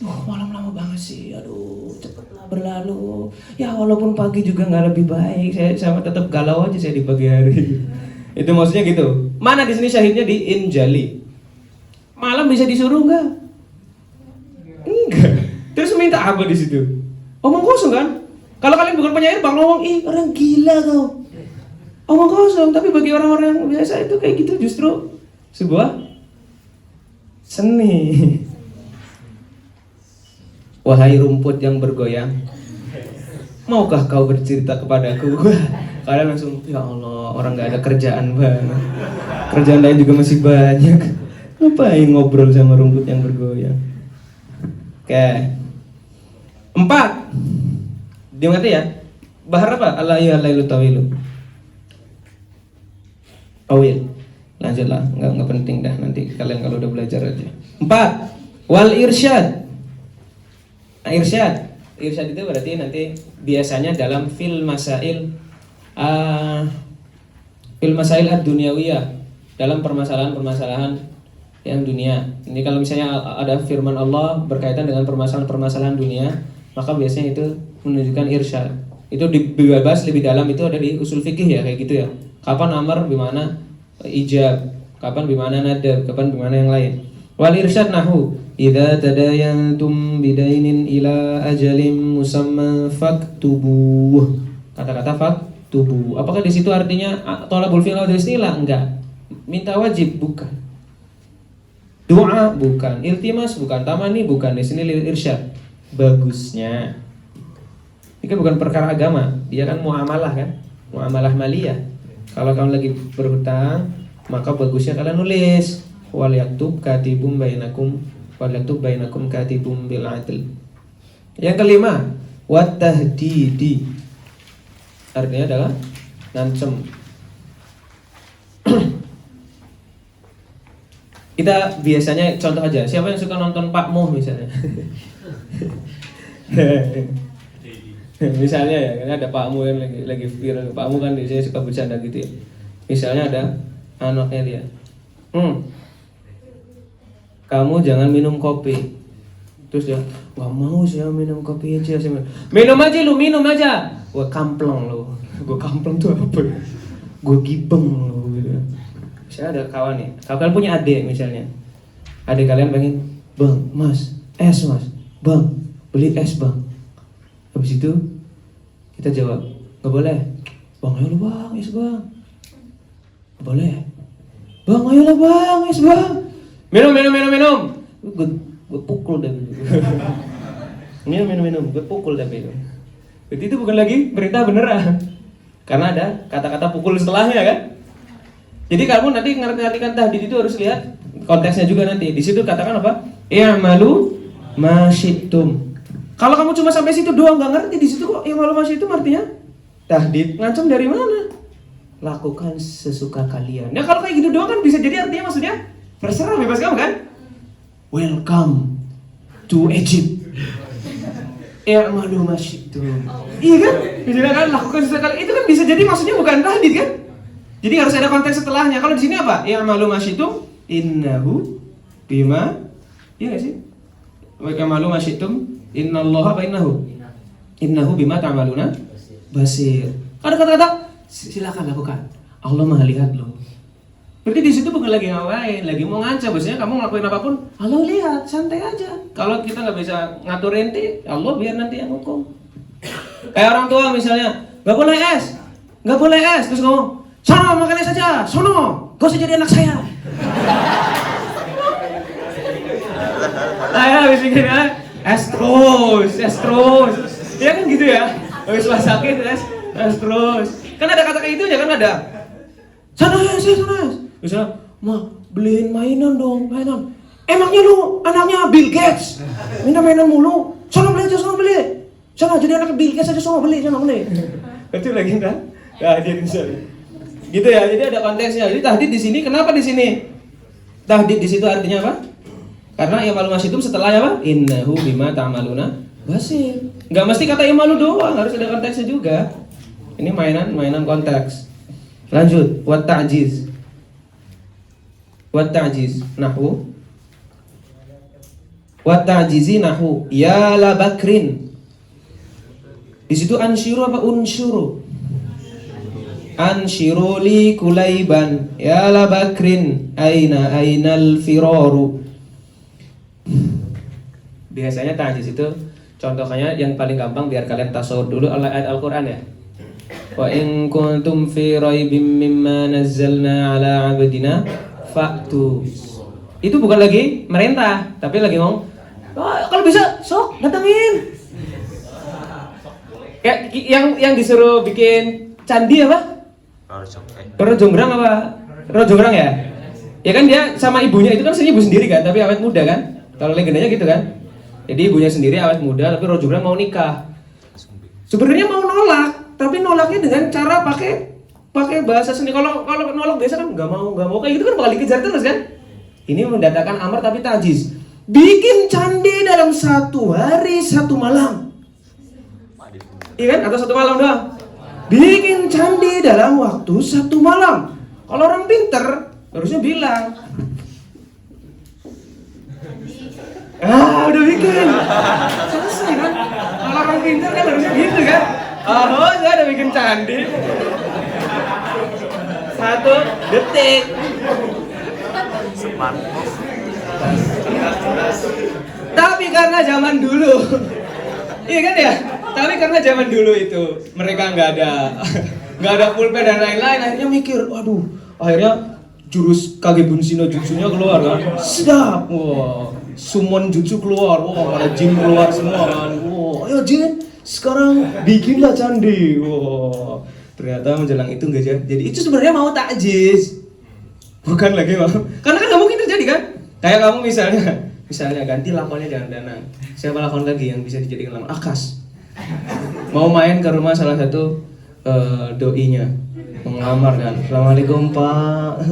Malam lama banget sih. Aduh, cepatlah berlalu. Ya walaupun pagi juga nggak lebih baik. Saya tetap galau aja saya di pagi hari. Itu maksudnya gitu. Mana di sini syahidnya di injali. Malam bisa disuruh enggak? Enggak. Terus minta apa di situ? Omong kosong kan? Kalau kalian bukan penyair bang ngomong, ih orang gila kau. Omong kosong, tapi bagi orang-orang yang biasa itu kayak gitu justru sebuah seni. Wahai rumput yang bergoyang, maukah kau bercerita kepadaku? Kalian langsung, ya Allah, orang gak ada kerjaan banget. Kerjaan lain juga masih banyak. Ngapain ngobrol sama rumput yang bergoyang? Oke. 4. Dimengerti ya? Bahar apa? Allah ya lailu tawilu. Tawil. Lanjutlah, nggak penting dah, nanti kalian kalau udah belajar aja. 4. Wal irsyad. Nah, irsyad itu berarti nanti biasanya dalam fil masail ad-dunyawiyah, dalam permasalahan yang dunia. Ini kalau misalnya ada firman Allah berkaitan dengan permasalahan dunia, maka biasanya itu menunjukkan irsyad. Itu dibahas lebih dalam, itu ada di usul fikih ya, kayak gitu ya. Kapan amar bimana ijab, kapan bimana nadab, kapan bimana yang lain. Wal irsyad nahu idza tadayantum bidainin ila ajalin musamma faktubuh. Kata-kata faktubuh. Apakah di situ artinya thalabul fi'l wa istilah? Enggak. Minta wajib bukan. Doa bukan, iltimas bukan, tamani bukan. Di sini lil irsyad. Bagusnya. Ini kan bukan perkara agama, dia kan muamalah kan? Muamalah maliyah. Kalau kamu lagi berhutang, maka bagusnya kalian nulis wal yaktub katibum bainakum katibum bil adl. Yang kelima, wat tahdidi. Artinya adalah ngancem. Kita biasanya contoh aja, siapa yang suka nonton Pak Moh misalnya? Misalnya ya, kan ada pakmu yang lagi viral, pakmu kan biasanya suka bercanda gitu ya. Misalnya ada anaknya dia, kamu jangan minum kopi. Terus dia, nggak mau saya minum kopi aja. Minum aja lu, minum aja. Gue kampleng lu. Gue kampleng tuh apa ya? Gue gibeng lu gitu. Misalnya ada kawan nih, kalian punya adik misalnya. Adik kalian pengen, bang, mas, es mas, bang, beli es bang. Habis itu kita jawab, nggak boleh. Bang, ayo bang, es bang. Nggak boleh. Bang, ayolah bang, es bang. Minum. Gue pukul deh. minum. Gue pukul deh. Jadi itu bukan lagi perintah beneran. Karena ada kata-kata pukul setelahnya kan. Jadi kamu nanti ngartikan tahdid itu harus lihat konteksnya juga nanti. Di situ katakan apa? I'malu ma syi'tum. Kalau kamu cuma sampai situ doang nggak ngerti di situ kok i'malu ma syi'tum artinya tahdid. Ngancam dari mana? Lakukan sesuka kalian. Nah kalau kayak gitu doang kan bisa jadi artinya maksudnya terserah, bebas kamu kan? Welcome to Egypt. I'malu ma syi'tum. Iya kan? Bisa kan lakukan sesuka kalian. Itu kan bisa jadi maksudnya bukan tahdid kan? Jadi harus ada konteks setelahnya. Kalau di sini apa? I'malu ma syi'tum innahu bima, iya nggak sih? Wa kamalu ma syi'tum innallaha apa innahu bima ta'maluna basir. Ada kata-kata silakan lakukan. Allah Maha lihat loh. Berarti di situ bukan lagi ngawain, lagi mau ngancam. Biasanya kamu ngelakuin apapun, Allah lihat, santai aja. Kalau kita nggak bisa ngatur ente, Allah biar nanti yang hukum. Kayak orang tua misalnya, nggak boleh es, terus ngomong, sono makannya saja, sono, gak usah jadi anak saya. Ayo habis bikin es terus. Ya kan gitu ya. Habis sakit es terus. Kan ada kata kayak gitu ya kan ada. Sana es. Misalnya, ma beliin mainan dong, mainan. Emangnya lu anaknya Bill Gates? Minta mainan mulu. Sana beli. Sana jadi anak Bill Gates aja, sana beli. Itu lagi kan? Ya dia bisa. Gitu ya. Jadi ada konteksnya. Jadi tahdid di sini, kenapa di sini? Tahdid di situ artinya apa? Karena i'malu ma syi'tum setelahnya apa? Innahu bima ta'maluna basir. Enggak mesti kata i'malu doang, harus ada konteksnya juga. Ini mainan konteks. Lanjut, wat ta'jiz nahwu. Wat ta'jizi nahwu ya la bakrin. Di situ ansyiru apa unsyuru? Ansyiruli kulaiban ya la bakrin ainal firaru. Biasanya ta'jiz itu contohnya yang paling gampang biar kalian tasawur dulu ayat Al-Qur'an ya. Wa in kuntum fi raibim mimma nazzalna ala 'abdina fa'tu. Itu bukan lagi merintah, tapi lagi ngomong, oh, kalau bisa sok datangin. Ya, yang disuruh bikin candi apa? Roro Jonggrang apa? Roro Jonggrang ya? Ya kan dia sama ibunya itu kan ibu sendiri kan, tapi awet muda kan? Kalau legendanya gitu kan. Jadi ibunya sendiri awet muda, tapi Roro Jonggrang mau nikah. Sebenarnya mau nolak, tapi nolaknya dengan cara pakai bahasa sendiri. Kalau nolak biasa kan nggak mau kayak gitu kan bakal dikejar terus kan. Ini mendatangkan amar tapi ta'jiz. Bikin candi dalam 1 hari 1 malam. Iya kan? Atau 1 malam doang. Bikin candi dalam waktu 1 malam. Kalau orang pinter harusnya bilang, udah bikin. Selesai kan? Kalau orang pinter kan harusnya gitu kan? Saya udah bikin candi 1 detik. Tapi karena zaman dulu, iya kan ya? Tapi karena zaman dulu itu mereka nggak ada pulpen dan lain-lain, akhirnya mikir, waduh, akhirnya jurus Kagebunshi no Jutsunya keluar kan? Sedap, wah, summon jutsu keluar, wah, ada jin keluar semua kan? Wah, ayo jin, sekarang bikinlah candi, wah. Ternyata menjelang itu nggak jadi. Itu sebenarnya mau ta'jiz. Bukan lagi mau, karena kan nggak mungkin terjadi kan? Kayak kamu misalnya ganti lakonnya jangan Danang. Siapa lakon lagi yang bisa dijadikan lakon? Akas. Mau main ke rumah salah satu doinya, mengelamar kan. Assalamualaikum Pak.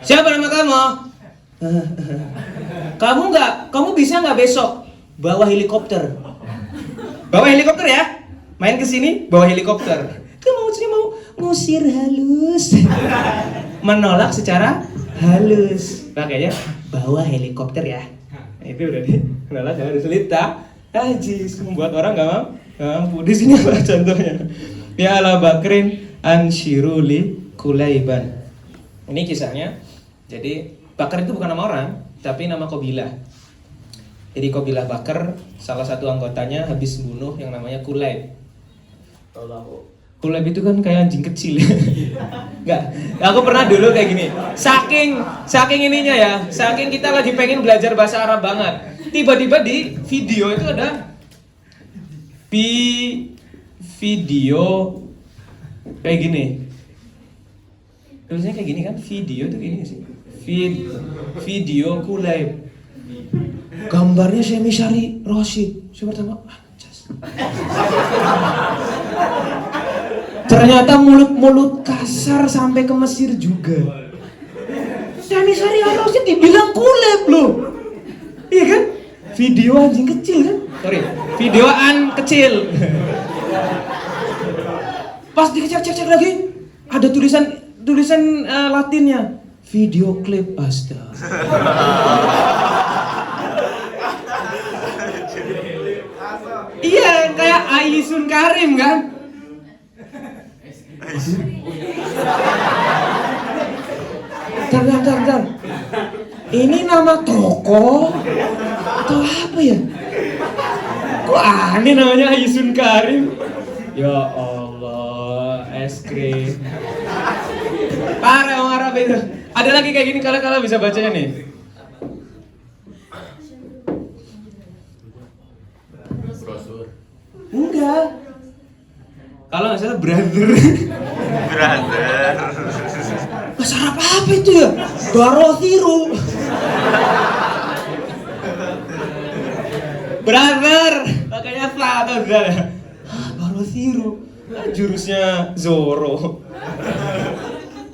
Siapa nama kamu? kamu bisa nggak besok bawa helikopter? Bawa helikopter ya, main ke sini bawa helikopter. Itu maksudnya mau ngusir halus, menolak secara halus. Makanya bawa helikopter ya. Nah, itu udah menolak halus. Lita, ajis membuat orang nggak mampu. Di sini apa contohnya? Ya ala Bakrin anshiruli kulaiban. Ini kisahnya. Jadi Bakar itu bukan nama orang, tapi nama kabilah. Jadi kabilah Bakar, salah satu anggotanya habis bunuh yang namanya Kulaib. Kulaib itu kan kayak anjing kecil. Enggak, aku pernah dulu kayak gini. Saking ininya ya, saking kita lagi pengen belajar bahasa Arab banget. Tiba-tiba di video itu ada video kayak gini. Tulisnya kayak gini kan, video tuh gini sih. Video Kulaib. Gambarnya Syemi Syari Rosyid. Saya pertama, anjas. Ternyata mulut-mulut kasar sampai ke Mesir juga. Syemi Syari Rosyid dibilang Kulaib loh. Iya kan? Video anjing kecil kan? Sorry, videoan kecil. Pas dicek lagi, ada tulisan Latinnya. Video klip, astaga. Iya, kayak Aisun Karim kan? Bentar. Ini nama toko atau apa ya? Kok aneh namanya Aisun Karim? Ya Allah, es krim. Parah orang Arab itu. Ada lagi kayak gini, kalau bisa bacanya nih. Enggak. Kalau nggak salah brother. Bahasa Arab apa itu ya? Barothiru. Brother. Makanya atau enggak? Barothiru. Jurusnya Zoro.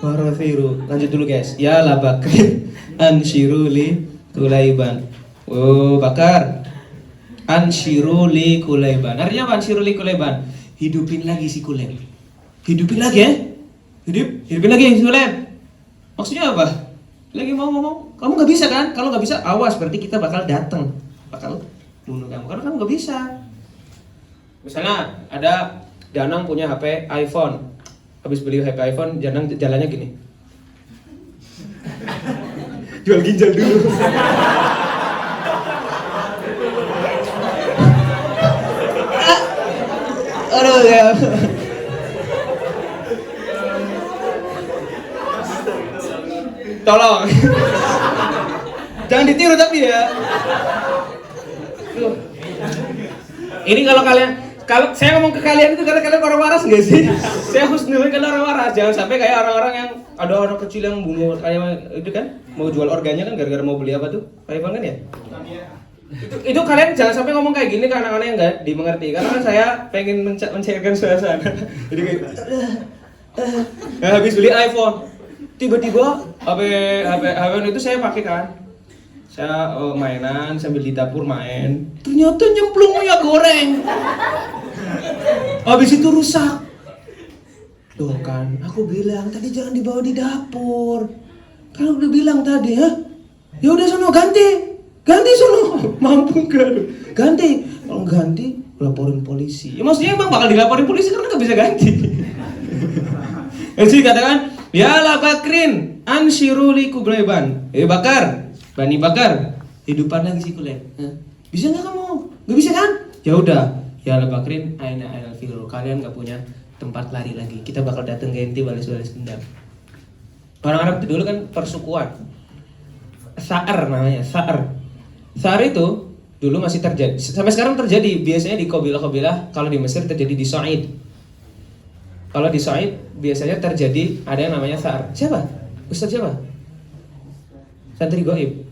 Barothiru. Lanjut dulu guys. Ya la Bakrin anshiruli kulaiban. Oh Bakar. Anshiruli kulaiban. Artinya apa anshiruli kulaiban? Hidupin lagi si Kulaib. Hidupin lagi ya. Hidupin lagi si Kulaib. Maksudnya apa? Lagi mau ngomong, kamu nggak bisa kan? Kalau nggak bisa, awas berarti kita bakal datang, bakal bunuh kamu. Karena kamu nggak bisa. Misalnya ada Danang punya HP iPhone. Habis beli HP iPhone, Danang jalannya gini. Jual ginjal dulu. Aduh ya. Tolong. Jangan ditiru tapi ya. Tuh. Ini kalau saya ngomong ke kalian itu karena kalian orang waras nggak sih? Saya husnul kalian orang waras. Jangan sampai kayak orang-orang yang ada orang kecil yang bunuh kayak itu kan, mau jual organnya kan gara-gara mau beli apa tuh? iPhone kan ya? Itu kalian jangan sampai ngomong kayak gini ke anak-anak yang nggak dimengerti. Karena kan saya pengen mencairkan suasana. Jadi kayak habis beli iPhone, tiba-tiba HP itu saya pakai kan. Saya mainan sambil di dapur main. Ternyata nyemplung minyak goreng. Habis itu rusak. Loh kan, aku bilang tadi jangan dibawa di dapur. Kan udah bilang tadi, ya. Ya udah sono ganti sono. Mampu gak lu? Ganti. Kalau ganti, laporin polisi. Ya maksudnya emang bakal dilaporin polisi karena gak bisa ganti. Jadi katakan, ya la Bakrin anshiruli kulaiban. Bakar, Bani Bakar, hidupan lagi si Kulaib. Bisa nggak kamu? Nggak bisa kan? Ya udah, ya la Bakrin aina firu. Kalian nggak punya tempat lari lagi. Kita bakal datang ganti balas dendam. Orang Arab itu dulu kan persukuan. Sa'ar namanya, Sa'ar. Sa'ar itu dulu masih terjadi, sampai sekarang terjadi. Biasanya di kabilah-kabilah, kalau di Mesir terjadi di Sa'id. Kalau di Sa'id biasanya terjadi ada yang namanya Sa'ar. Siapa? Ustaz siapa? Santri Goib.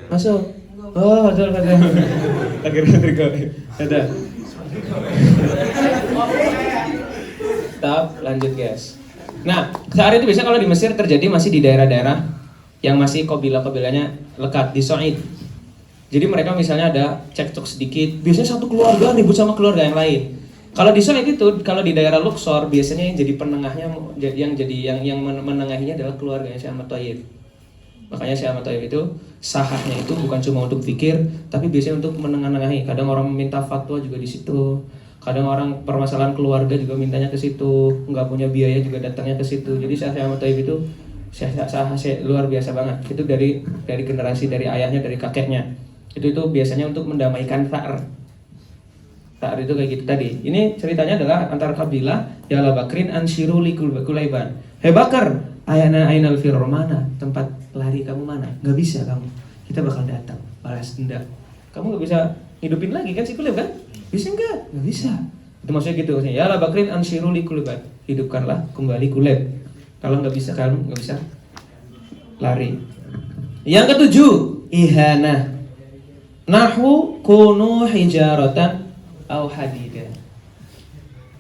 Masuk. Oh, betul. Akhirnya santri Goib. Ada. Stop, lanjut guys. Nah, Sa'ar itu biasanya kalau di Mesir terjadi masih di daerah-daerah yang masih kabilah-kabilahnya lekat di Sa'id. Jadi mereka misalnya ada cekcok sedikit, biasanya satu keluarga ribut sama keluarga yang lain. Kalau di Sa'id itu, kalau di daerah Luxor biasanya yang jadi penengahnya, yang menengahinya adalah keluarganya Syekh Ahmad Thayyib. Makanya Syekh Ahmad Thayyib itu sahahnya itu bukan cuma untuk fikir, tapi biasanya untuk menengahi. Kadang orang meminta fatwa juga di situ. Kadang orang permasalahan keluarga juga mintanya ke situ, nggak punya biaya juga datangnya ke situ. Jadi Syekh Ahmad Thayyib itu luar biasa banget. Itu dari generasi, dari ayahnya, dari kakeknya. Itu biasanya untuk mendamaikan Tha'ar. Tha'ar itu kayak gitu tadi. Ini ceritanya adalah antara kabilah ya la Bakrin ansyiru li Kulaiban. Hei Bakar, ayana ainal firor, mana tempat lari kamu mana? Gak bisa kamu. Kita bakal datang balas dendam. Kamu gak bisa hidupin lagi kan si Kulaib kan? Bisa enggak? Gak bisa. Itu maksudnya gitu. Ya la Bakrin ansyiru li Kulaiban. Hidupkanlah kembali Kulaib. Kalau gak bisa kamu gak bisa lari. Yang ketujuh, ihanah. Nahu kunu hijaratan au hadida.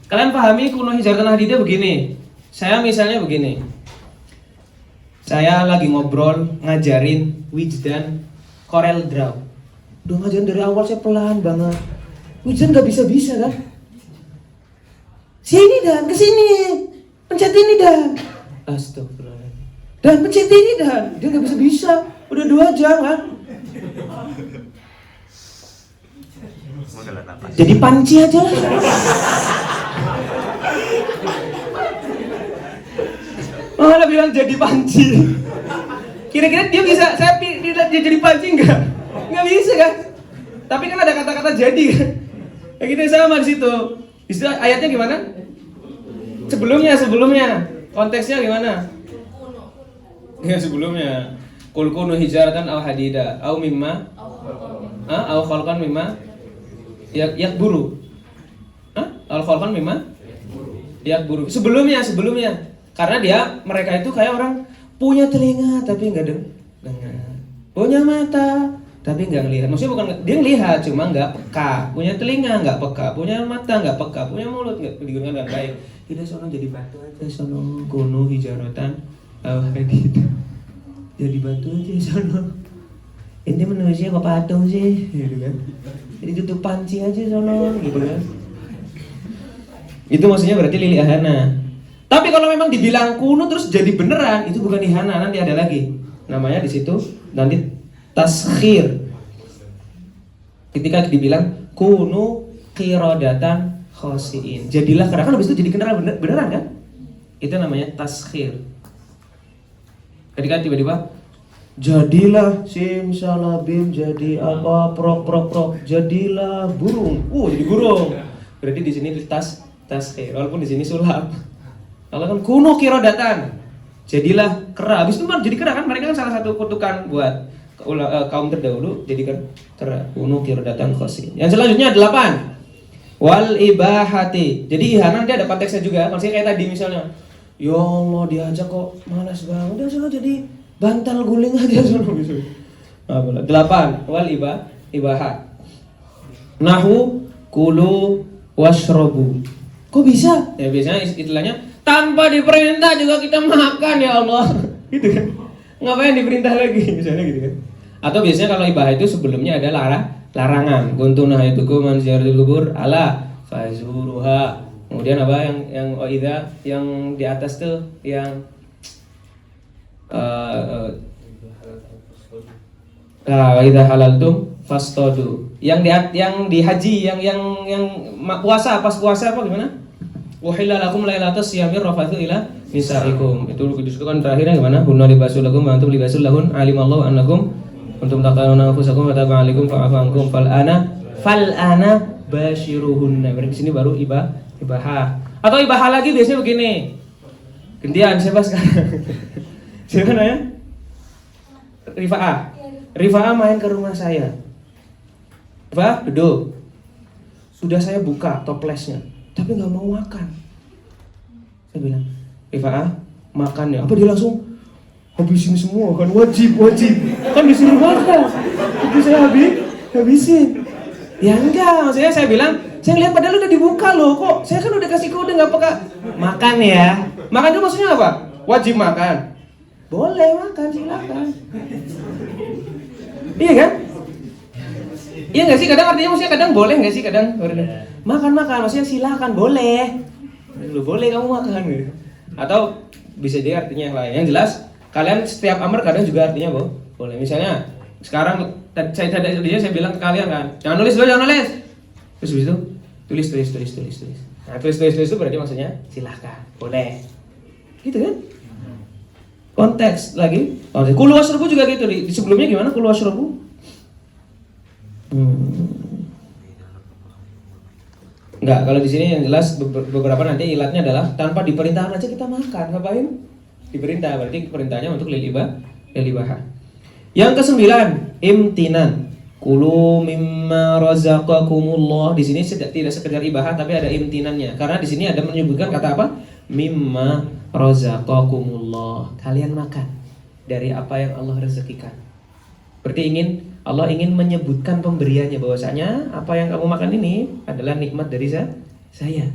Kalian pahami kunu hijaratan hadida begini. Saya misalnya begini. Saya lagi ngobrol, ngajarin Wijdan Corel Draw. Udah ngajarin dari awal saya pelan banget. Wijdan gak bisa-bisa kan? Sini Dan, kesini. Pencet ini Dan. Astagfirullah. Dan pencet ini Dan. Dia gak bisa-bisa. Udah 2 jam kan? Jadi panci aja lah. Malah bilang jadi panci. Kira-kira dia bisa, saya tidak dia jadi panci enggak? Enggak bisa kan? Tapi kan ada kata-kata jadi kan? Kayak gitu sama di situ. Istilah ayatnya gimana? Sebelumnya. Konteksnya gimana? Ya sebelumnya. Qul kunu hijaratan aw hadida aw mimma aw khalqan mimma yakburu. Aw khalqan mimma yakburu. Sebelumnya. Karena mereka itu kayak orang punya telinga tapi enggak dengar. Punya mata tapi enggak ngelihat. Maksudnya bukan dia ngelihat cuma enggak peka. Punya telinga enggak peka, punya mata enggak peka, punya mulut enggak digunakan dengan baik. Tidak sono jadi batu aja sono kunu hijaratan aw hadida. Jadi batu aja sono. Ini manusia kok patung sih, gitu kan? Jadi tutup panci aja sono, gitu kan? Itu maksudnya berarti lili ahana. Tapi kalau memang dibilang kuno terus jadi beneran, itu bukan ihana, nanti ada lagi. Namanya di situ nanti taskhir. Ketika dibilang kunu qiradatan khasiin. Jadilah karena kan habis itu jadi beneran kan? Itu namanya taskhir. Ketika tiba-tiba jadilah simsalabim, jadi apa prok jadilah burung. Jadi burung. Berarti di sini taskhir. Walaupun di sini sulap. Kalau kan kuno qiradatan, jadilah kera. Habis itu jadi kera kan? Mereka kan salah satu kutukan buat kaum terdahulu jadikan kera. Kuno qiradatan khasiin. Yang selanjutnya 8. Wal ibahati. Jadi ihana nanti ada konteksnya juga. Maksudnya kayak tadi misalnya, ya Allah diajak kok malas banget. Udah sono jadi bantal guling aja sono gitu. 8. Wal ibahat. Nahu kulu washrobu. Kok bisa? Ya biasanya istilahnya tanpa diperintah juga kita makan ya Allah. Gitu kan. Ngapain diperintah lagi misalnya gitu kan. Atau biasanya kalau ibah itu sebelumnya ada larangan. Kuntuna itu manziyaratul kubur ala fazuruha. Kemudian apa yang oida yang di atas tuh yang idza halaltum fastadu. Yang di haji yang puasa pas puasa apa gimana? Wahilla lakum lailatas siyamir rafathu ila nisaikum. Itu disebutkan terakhirnya gimana? Hunna libasul lakum wa antum libasul lahun. Alimallahu annakum kuntum taqaluna anfusakum wa taba 'alaikum fa'afu ankum fal ana bashiruhunna. Berarti sini baru ibahah. Atau ibahah lagi biasanya begini. Gantian siapa sekarang? Siapa namanya? Rifa'ah main ke rumah saya. Rifa'ah duduk. Sudah saya buka toplesnya, tapi nggak mau makan. Saya bilang, Rifa'ah makan ya. Apa dia langsung habisin semua kan? Wajib kan disuruh makan. Tapi saya habisin. Ya enggak, maksudnya saya bilang, saya lihat padahal udah dibuka loh, kok saya kan udah kasih kode nggak peka. Makan ya. Makan itu maksudnya apa? Wajib makan. boleh makan, silakan. Iya kan? Iya nggak sih, kadang artinya maksudnya kadang boleh nggak sih, kadang makan maksudnya silakan, boleh. Lu boleh kamu makan gitu. Atau bisa jadi artinya yang lain. Yang jelas kalian setiap amar kadang juga artinya boleh. Misalnya sekarang saya bilang ke kalian kan, jangan nulis. Terus habis itu tulis. Nah, tulis itu berarti maksudnya silakan, boleh. Gitu kan? Konteks lagi. Kulu washrabu juga gitu di sebelumnya gimana kulu washrabu? Enggak, kalau di sini yang jelas beberapa nanti ilatnya adalah tanpa diperintahkan aja kita makan. Ngapain? Diperintah, berarti perintahnya untuk lilibah. Yang kesembilan, imtinan. Kulu mimma razaqakumullah. Di sini tidak sekedar ibahah tapi ada imtinannya. Karena di sini ada menyebutkan kata apa? Mimma razaqakumullah. Kalian makan dari apa yang Allah rezekikan. Berarti Allah ingin menyebutkan pemberiannya, bahwasanya apa yang kamu makan ini adalah nikmat dari saya.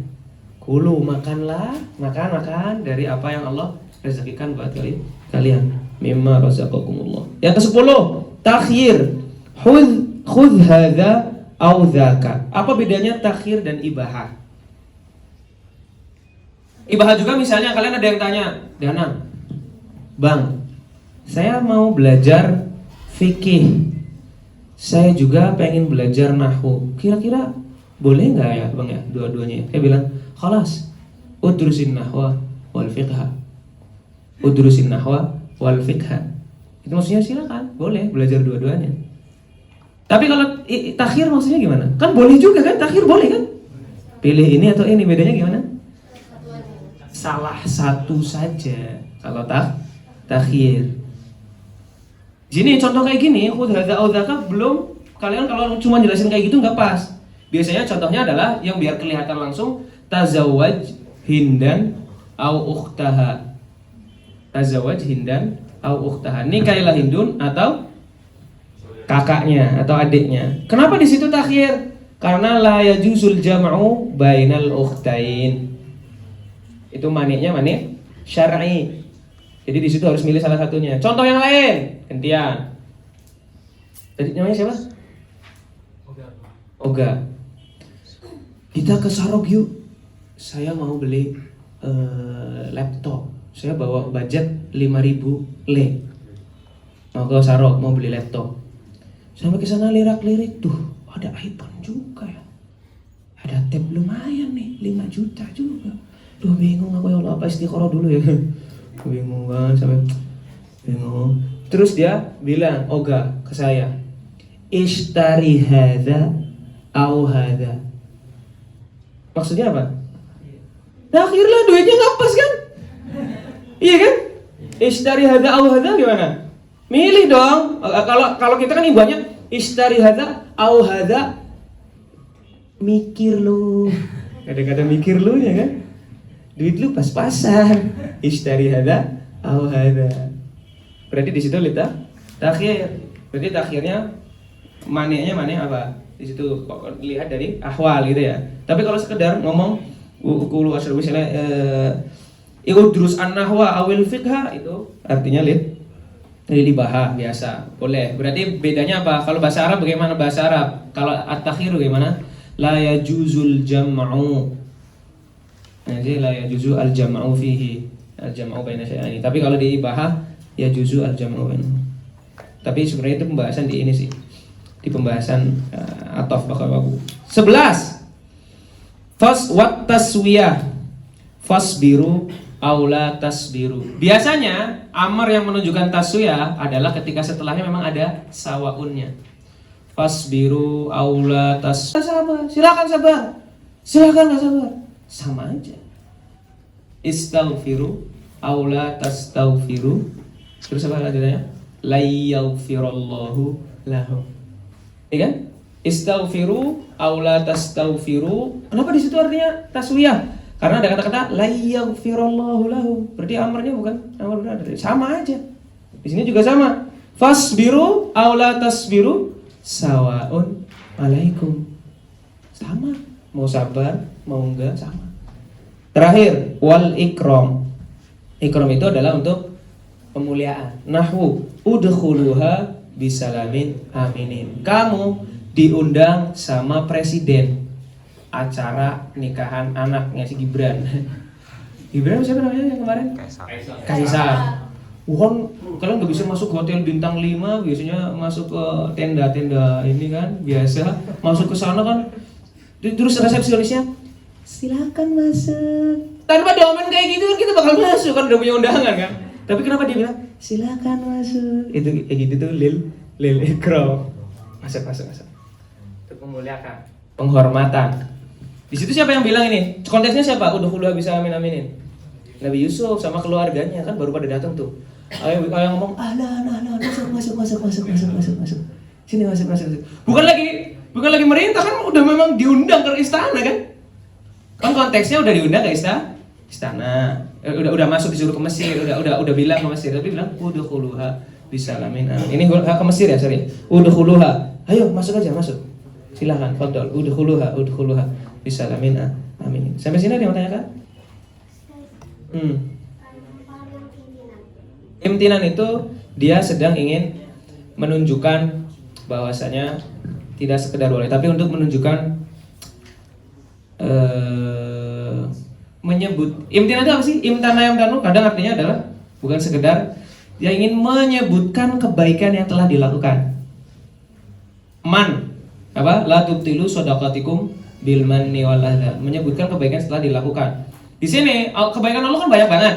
Kulu, makanlah, makan dari apa yang Allah rezekikan buat kalian. Mimma razaqakumullah. Yang ke-10, takhir. Khudh hadza au dzaka. Apa bedanya takhir dan ibahah? Ibahah juga misalnya kalian ada yang tanya, Danang, Bang, saya mau belajar fikih. Saya juga pengen belajar nahwu. Kira-kira boleh nggak ya Bang ya dua-duanya? Saya bilang, khalas, udrusin nahwa wal fiqha. Udrusin nahwa wal fiqha. Itu maksudnya silakan, boleh belajar dua-duanya. Tapi kalau takhir maksudnya gimana? Kan boleh juga kan, takhir boleh kan? Pilih ini atau ini, bedanya gimana? Salah satu saja kalau takhir. Gini contoh kayak gini, khudh hadza au dzaka, belum kalian kalau cuma jelasin kayak gitu nggak pas. Biasanya contohnya adalah yang biar kelihatan langsung, tazawwaj hindan au ukhtaha. Tazawwaj hindan au ukhtaha. Nikailah Hindun atau kakaknya atau adiknya. Kenapa di situ takhir? Karena la yajuzul jam'u bainal ukhtain. Itu maniknya manik syar'i. Jadi di situ harus milih salah satunya. Contoh yang lain, gantian. Tadi namanya siapa? Oga. Kita ke Sarok yuk. Saya mau beli laptop. Saya bawa budget 5.000 le. Mau ke Sarok, mau beli laptop. Sampai ke sana lirak-lirik, tuh ada iPhone juga ya. Ada tab lumayan nih, 5 juta juga. Duh bingung aku ya Allah, apa istiqoroh dulu ya. Bingung banget sampai bingung. Terus dia bilang, Oga ke saya, ishtari hadza au hadza. Maksudnya apa? Nah, akhirnya duitnya nggak pas kan? Iya kan? Ishtari hadza au hadza gimana? Milih dong. Kalau kita kan ibuannya ishtari hadza au hadza. Mikir lu. Kadang-kadang mikir lu ya kan? Duit lu pas-pasan. Ishtari hadza au hadza. Berarti di situ lihat takhir. Berarti takhirnya manenya mana apa? Di situ lihat dari ahwal gitu ya. Tapi kalau sekedar ngomong qulu asyru misalnya udrus an-nahwa awil fiqha, itu artinya libahah biasa, boleh. Berarti bedanya apa? Kalau bahasa Arab bagaimana bahasa Arab? Kalau at-takhir bagaimana? La yajuzul jam'u. Jadi la yajuzu al-jam'u fihi. Al-jam'u baina syai'aini. Tapi kalau di ibahah yajuzu al-jam'u baina. Tapi sebenarnya itu pembahasan di ini sih. Di pembahasan ataf bakal babu. 11. Fas wat taswiyah. Fasbiru aula tasbiru. Biasanya amar yang menunjukkan taswiyah adalah ketika setelahnya memang ada sawaunnya. Fasbiru aula sabar. Silakan sabar. Silakan enggak sabar. Sama aja. Istaghfiru aula tastaghfiru. Terus apa adanya? La yaghfirallahu lahu. Iya kan? Istaghfiru aula tastaghfiru. Kenapa di situ artinya taswiyah? Karena ada kata-kata la yaghfirallahu lahu. Berarti amarnya bukan amar benar, sama aja. Di sini juga sama. Fasbiru aw la tasbiru sawaun alaikum. Sama. Mau sabar, mau enggak sama. Terakhir, wal ikram. Ikram itu adalah untuk pemuliaan. Nahwu udkhuluha bisalamin aminin. Kamu diundang sama presiden acara nikahan anaknya si Gibran. Gibran siapa namanya yang kemarin? Kaisar. Kan kalian nggak bisa masuk hotel bintang 5, biasanya masuk ke tenda-tenda ini kan biasa. Masuk ke sana kan, terus resepsionisnya silakan masuk. Tanpa diomen kayak gitu kan kita bakal masuk kan udah punya undangan kan. Tapi kenapa dia bilang silakan masuk? Itu kayak gitu tuh lil ikram. Masuk. Itu pemuliaan, penghormatan. Di situ siapa yang bilang ini? Konteksnya siapa? Udkhuluha bisa aminin. Nabi Yusuf sama keluarganya kan baru pada datang tuh. Ayo ngomong, masuk. Sini masuk. Bukan lagi merintah kan udah memang diundang ke istana kan? Kan konteksnya udah diundang ke istana. Udah masuk disuruh ke Mesir, udah bilang ke Mesir, tapi bilang udkhuluha bisalamin. Ini ke Mesir ya, sorry. Udkhuluha. Ayo masuk aja, masuk. Silakan, fadhol. Udkhuluha bisalamin. Amin. Sampai sini ada yang mau tanyakan? Imtinan itu dia sedang ingin menunjukkan bahwasanya tidak sekedar boleh, tapi untuk menunjukkan menyebut. Imtinan itu apa sih? Imtana yamtanu kadang artinya adalah bukan sekedar dia ingin menyebutkan kebaikan yang telah dilakukan. La tubtilu shadaqatikum bil manni wal adza. Menyebutkan kebaikan setelah dilakukan. Di sini kebaikan Allah kan banyak banget.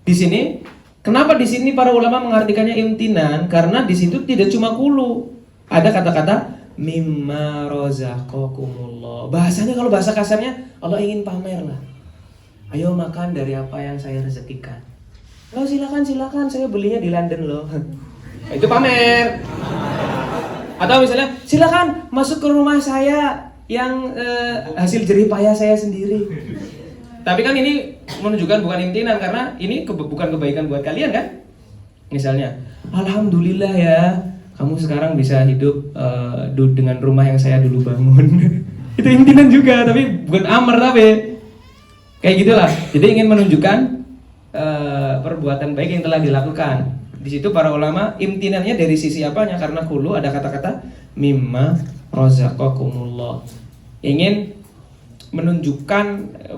Di sini, kenapa di sini para ulama mengartikannya imtinan? Karena di situ tidak cuma kulu. Ada kata-kata mimma razaqakumullah. Bahasanya kalau bahasa kasarnya Allah ingin pamer lah. Ayo makan dari apa yang saya rezekikan. Oh silakan, saya belinya di London loh. Itu pamer. Atau misalnya silakan masuk ke rumah saya yang hasil jerih payah saya sendiri. Tapi kan ini menunjukkan bukan imtinan karena ini bukan kebaikan buat kalian kan? Misalnya, alhamdulillah ya, kamu sekarang bisa hidup dengan rumah yang saya dulu bangun. Itu imtinan juga, tapi bukan amar tapi kayak gitulah. Jadi ingin menunjukkan perbuatan baik yang telah dilakukan. Di situ para ulama imtinannya dari sisi apanya? Karena hulu ada kata-kata mimma razaqakumullah. Ingin menunjukkan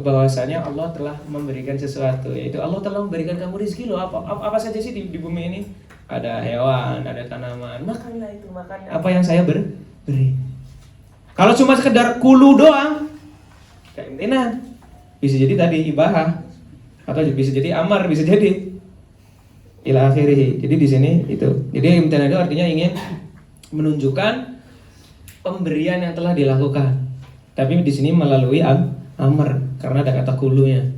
bahwasanya Allah telah memberikan sesuatu, yaitu Allah telah memberikan kamu rezeki loh. Apa saja sih di bumi ini? Ada hewan, ada tanaman, makanlah itu, makannya apa yang saya beri. Kalau cuma sekedar kulu doang, kayak imtinan, bisa jadi tadi ibahah, atau bisa jadi amar, bisa jadi ila akhirih. Jadi di sini itu. Jadi imtinan itu artinya ingin menunjukkan pemberian yang telah dilakukan. Tapi di sini melalui amr karena ada kata kulunya.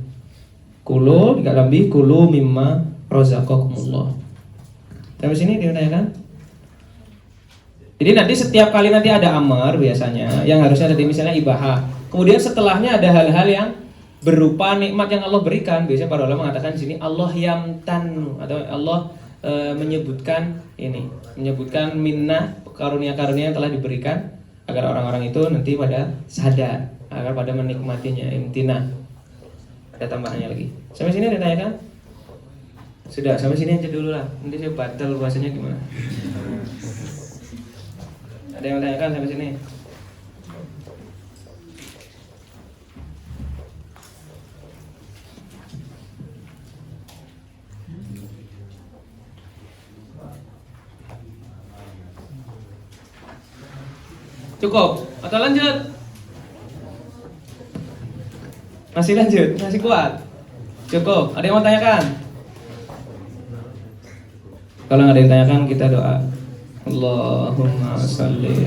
Kulu lebih kulu mimma razaqakumullah. Sampai sini ditanyakan. Jadi nanti setiap kali nanti ada amr biasanya yang harusnya ada misalnya ibahah. Kemudian setelahnya ada hal-hal yang berupa nikmat yang Allah berikan. Biasanya para ulama mengatakan di sini Allah yamtanu atau Allah menyebutkan minnah karunia-karunia yang telah diberikan agar orang-orang itu nanti pada sadar, agar pada menikmatinya. Imtina. Ada tambahannya lagi. Sampai sini ada tanyakan? Sudah, sampai sini aja dulu lah. Nanti saya batal bahasanya gimana. Ada yang tanyakan sampai sini? Cukup atau lanjut? Masih lanjut? Masih kuat? Cukup. Ada yang mau tanyakan? Kalau nggak ada yang tanyakan kita doa. Allahumma shalli